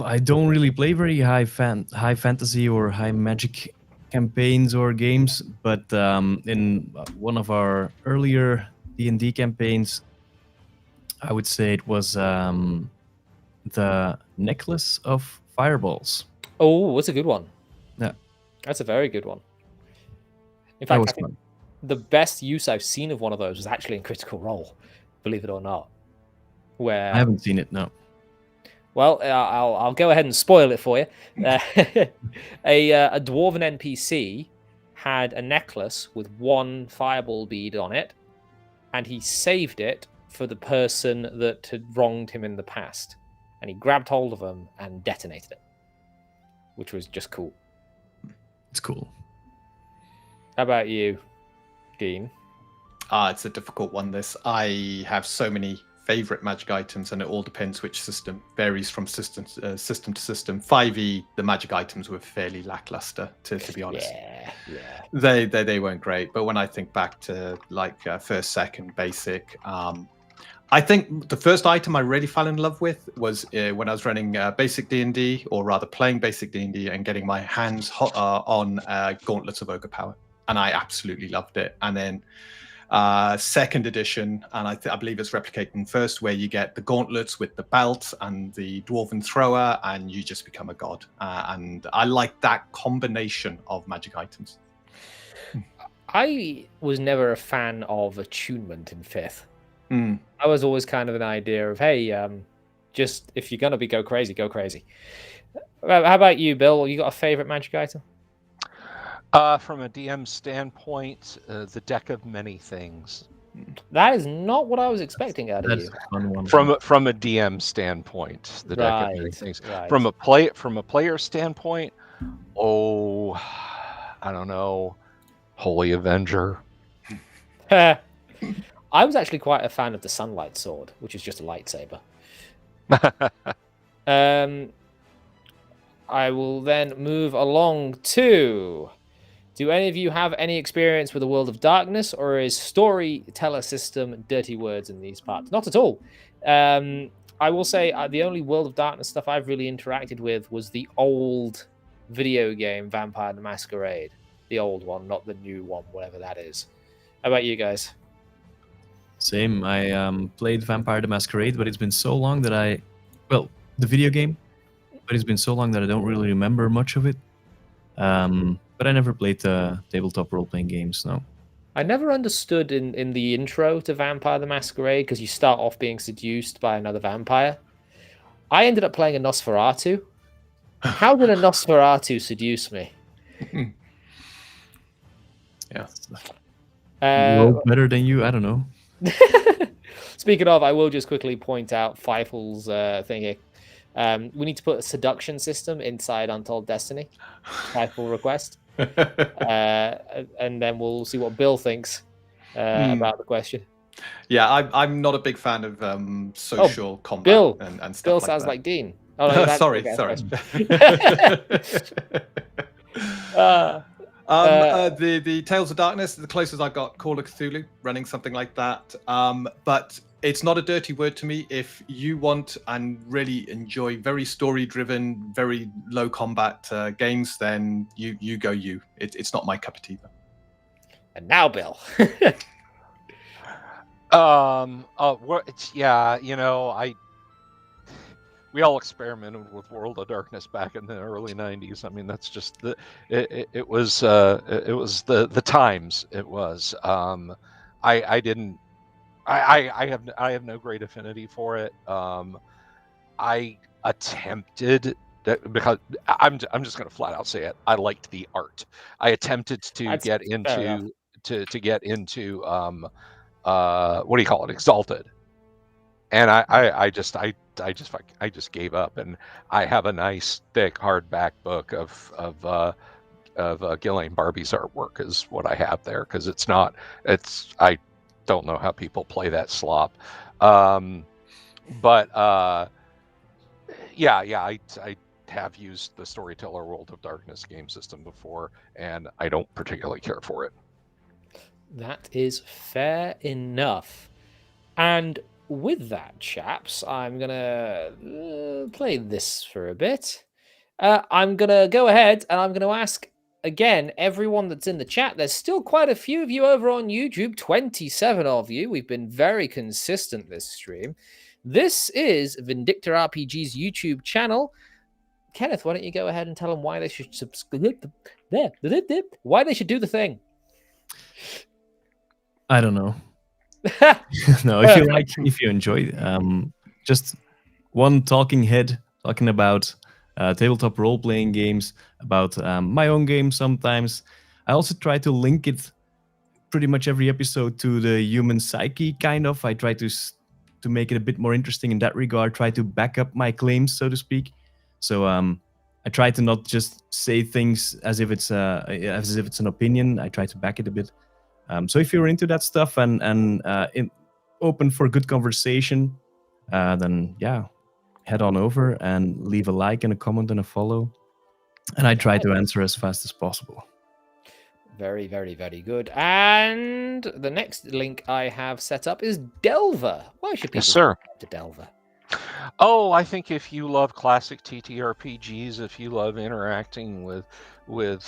I don't really play very high fantasy or high magic campaigns or games, but in one of our earlier D&D campaigns, I would say it was the necklace of fireballs. Oh, that's a good one. Yeah, that's a very good one. In fact, was I think fun. the best use I've seen of one of those was actually in Critical Role, believe it or not. Where I haven't seen it, no. Well, I'll go ahead and spoil it for you. A dwarven NPC had a necklace with one fireball bead on it, and he saved it for the person that had wronged him in the past. And he grabbed hold of them and detonated it, which was just cool. It's cool. How about you, Dean? It's a difficult one, this. I have so many favorite magic items, and it all depends which system. Varies from system to system. 5e, the magic items were fairly lackluster, to be honest. Yeah. They weren't great. But when I think back to like first, second, basic, I think the first item I really fell in love with was when I was running basic D&D, or rather playing basic D&D, and getting my hands on Gauntlets of Ogre Power, and I absolutely loved it. And then second edition, and I believe it's replicated in first, where you get the gauntlets with the belt and the dwarven thrower, and you just become a god. And I like that combination of magic items. I was never a fan of attunement in 5th. I was always kind of an idea of, hey, just if you're gonna go crazy, go crazy. How about you, Bill? You got a favorite magic item? From a DM standpoint, the deck of many things. That is not what I was expecting out of That's you. a fun one. From a DM standpoint, the deck of many things. Right. From a player standpoint, I don't know, Holy Avenger. I was actually quite a fan of the Sunlight Sword, which is just a lightsaber. I will then move along to... Do any of you have any experience with the World of Darkness, or is storyteller system dirty words in these parts? Not at all. I will say the only World of Darkness stuff I've really interacted with was the old video game Vampire the Masquerade. The old one, not the new one, whatever that is. How about you guys? Same. I played Vampire the Masquerade, but it's been so long that the video game, but it's been so long that I don't really remember much of it. But I never played tabletop role-playing games, no. I never understood in the intro to Vampire the Masquerade, because you start off being seduced by another vampire. I ended up playing a Nosferatu. How did a Nosferatu seduce me? Yeah. Better than you? I don't know. Speaking of, I will just quickly point out Feifel's thing here. We need to put a seduction system inside Untold Destiny. Feifel request. And then we'll see what Bill thinks about the question. Yeah, I'm not a big fan of social combat Bill. and stuff Bill like sounds that. like Dean. Oh, no, that's sorry. The Tales of Darkness, the closest I got Call of Cthulhu, running something like that. But it's not a dirty word to me. If you want and really enjoy very story-driven, very low combat games, then you go. It's not my cup of tea, though. And now, Bill. Yeah, we all experimented with World of Darkness back in the early '90s. I mean, that's just it was the times. It was. I didn't. I have no great affinity for it. I attempted that because I'm just going to flat out say it. I liked the art. I attempted to get into what do you call it? Exalted. And I just gave up, and I have a nice thick hardback book of Gillian Barbie's artwork is what I have there, because I don't know how people play that slop. But I have used the Storyteller World of Darkness game system before, and I don't particularly care for it. That is fair enough. And with that, chaps, I'm gonna play this for a bit. I'm gonna go ahead and I'm gonna ask again everyone that's in the chat. There's still quite a few of you over on YouTube, 27 of you. We've been very consistent this stream. This is Vindictor RPG's YouTube channel. Kenneth, why don't you go ahead and tell them why they should subscribe? Why they should do the thing? I don't know. No, if you enjoy, just one talking head talking about tabletop role-playing games, about my own games sometimes. I also try to link it pretty much every episode to the human psyche, kind of. I try to make it a bit more interesting in that regard, try to back up my claims, so to speak. So I try to not just say things as if it's an opinion. I try to back it a bit. So if you're into that stuff and open for good conversation, then yeah, head on over and leave a like and a comment and a follow. And I try to answer as fast as possible. Very, very, very good. And the next link I have set up is Delver. Why should people subscribe to Delver? Oh, I think if you love classic TTRPGs, if you love interacting with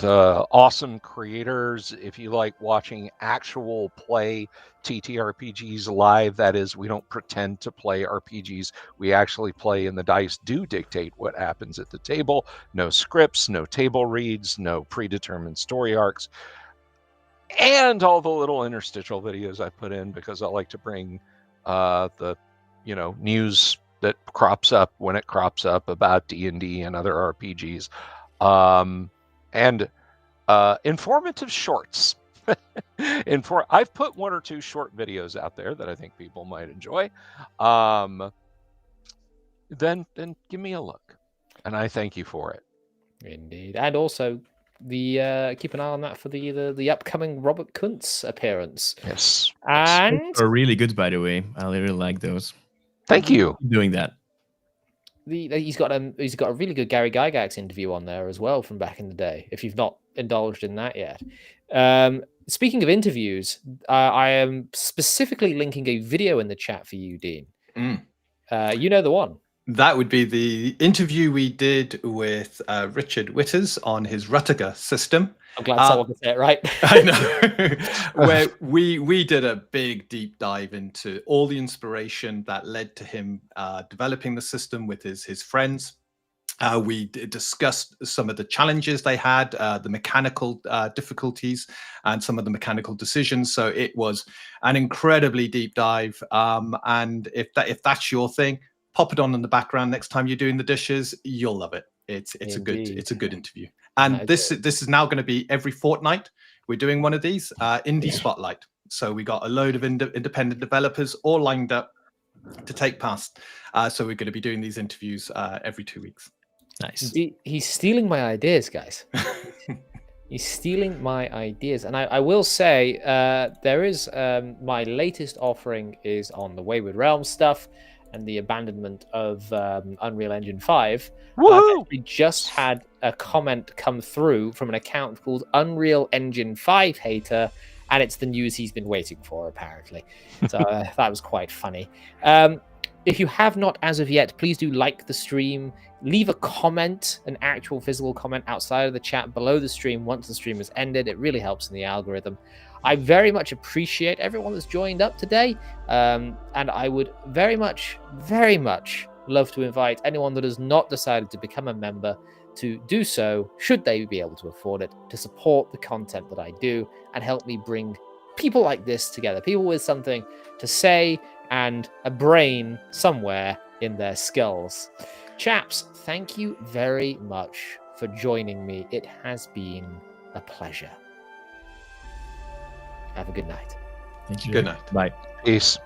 awesome creators, if you like watching actual play TTRPGs live, that is, we don't pretend to play RPGs, we actually play, and the dice do dictate what happens at the table. No scripts, no table reads, no predetermined story arcs, and all the little interstitial videos I put in, because I like to bring the news that crops up when it crops up about D&D and other RPGs, and informative shorts. I've put one or two short videos out there that I think people might enjoy. Then give me a look, and I thank you for it. Indeed, and also the keep an eye on that for the upcoming Robert Kuntz appearance. Yes, and are really good, by the way. I really like those. Thank you. Doing that. He's got a really good Gary Gygax interview on there as well from back in the day, if you've not indulged in that yet. Speaking of interviews, I am specifically linking a video in the chat for you, Dean. You know the one. That would be the interview we did with Richard Witters on his Ruttiger system. I'm glad someone could say it right. I know. Where we did a big deep dive into all the inspiration that led to him developing the system with his friends. We discussed some of the challenges they had, the mechanical difficulties, and some of the mechanical decisions. So it was an incredibly deep dive. And if that's your thing, pop it on in the background next time you're doing the dishes. You'll love it. It's a good interview. And this is now going to be every fortnight. We're doing one of these Indie Spotlight. So we got a load of independent developers all lined up to take past. So we're going to be doing these interviews every 2 weeks. Nice. He's stealing my ideas, guys. He's stealing my ideas, and I will say there is my latest offering is on the Wayward Realms stuff and the abandonment of Unreal Engine 5. Woohoo! We just had a comment come through from an account called Unreal Engine 5 Hater, and it's the news he's been waiting for, apparently. So that was quite funny. If you have not as of yet, please do like the stream. Leave a comment, an actual physical comment outside of the chat below the stream once the stream has ended. It really helps in the algorithm. I very much appreciate everyone that's joined up today. And I would very much love to invite anyone that has not decided to become a member to do so, should they be able to afford it, to support the content that I do and help me bring people like this together, people with something to say and a brain somewhere in their skulls. Chaps, thank you very much for joining me. It has been a pleasure. Have a good night. Thank you. Good night. Bye. Peace.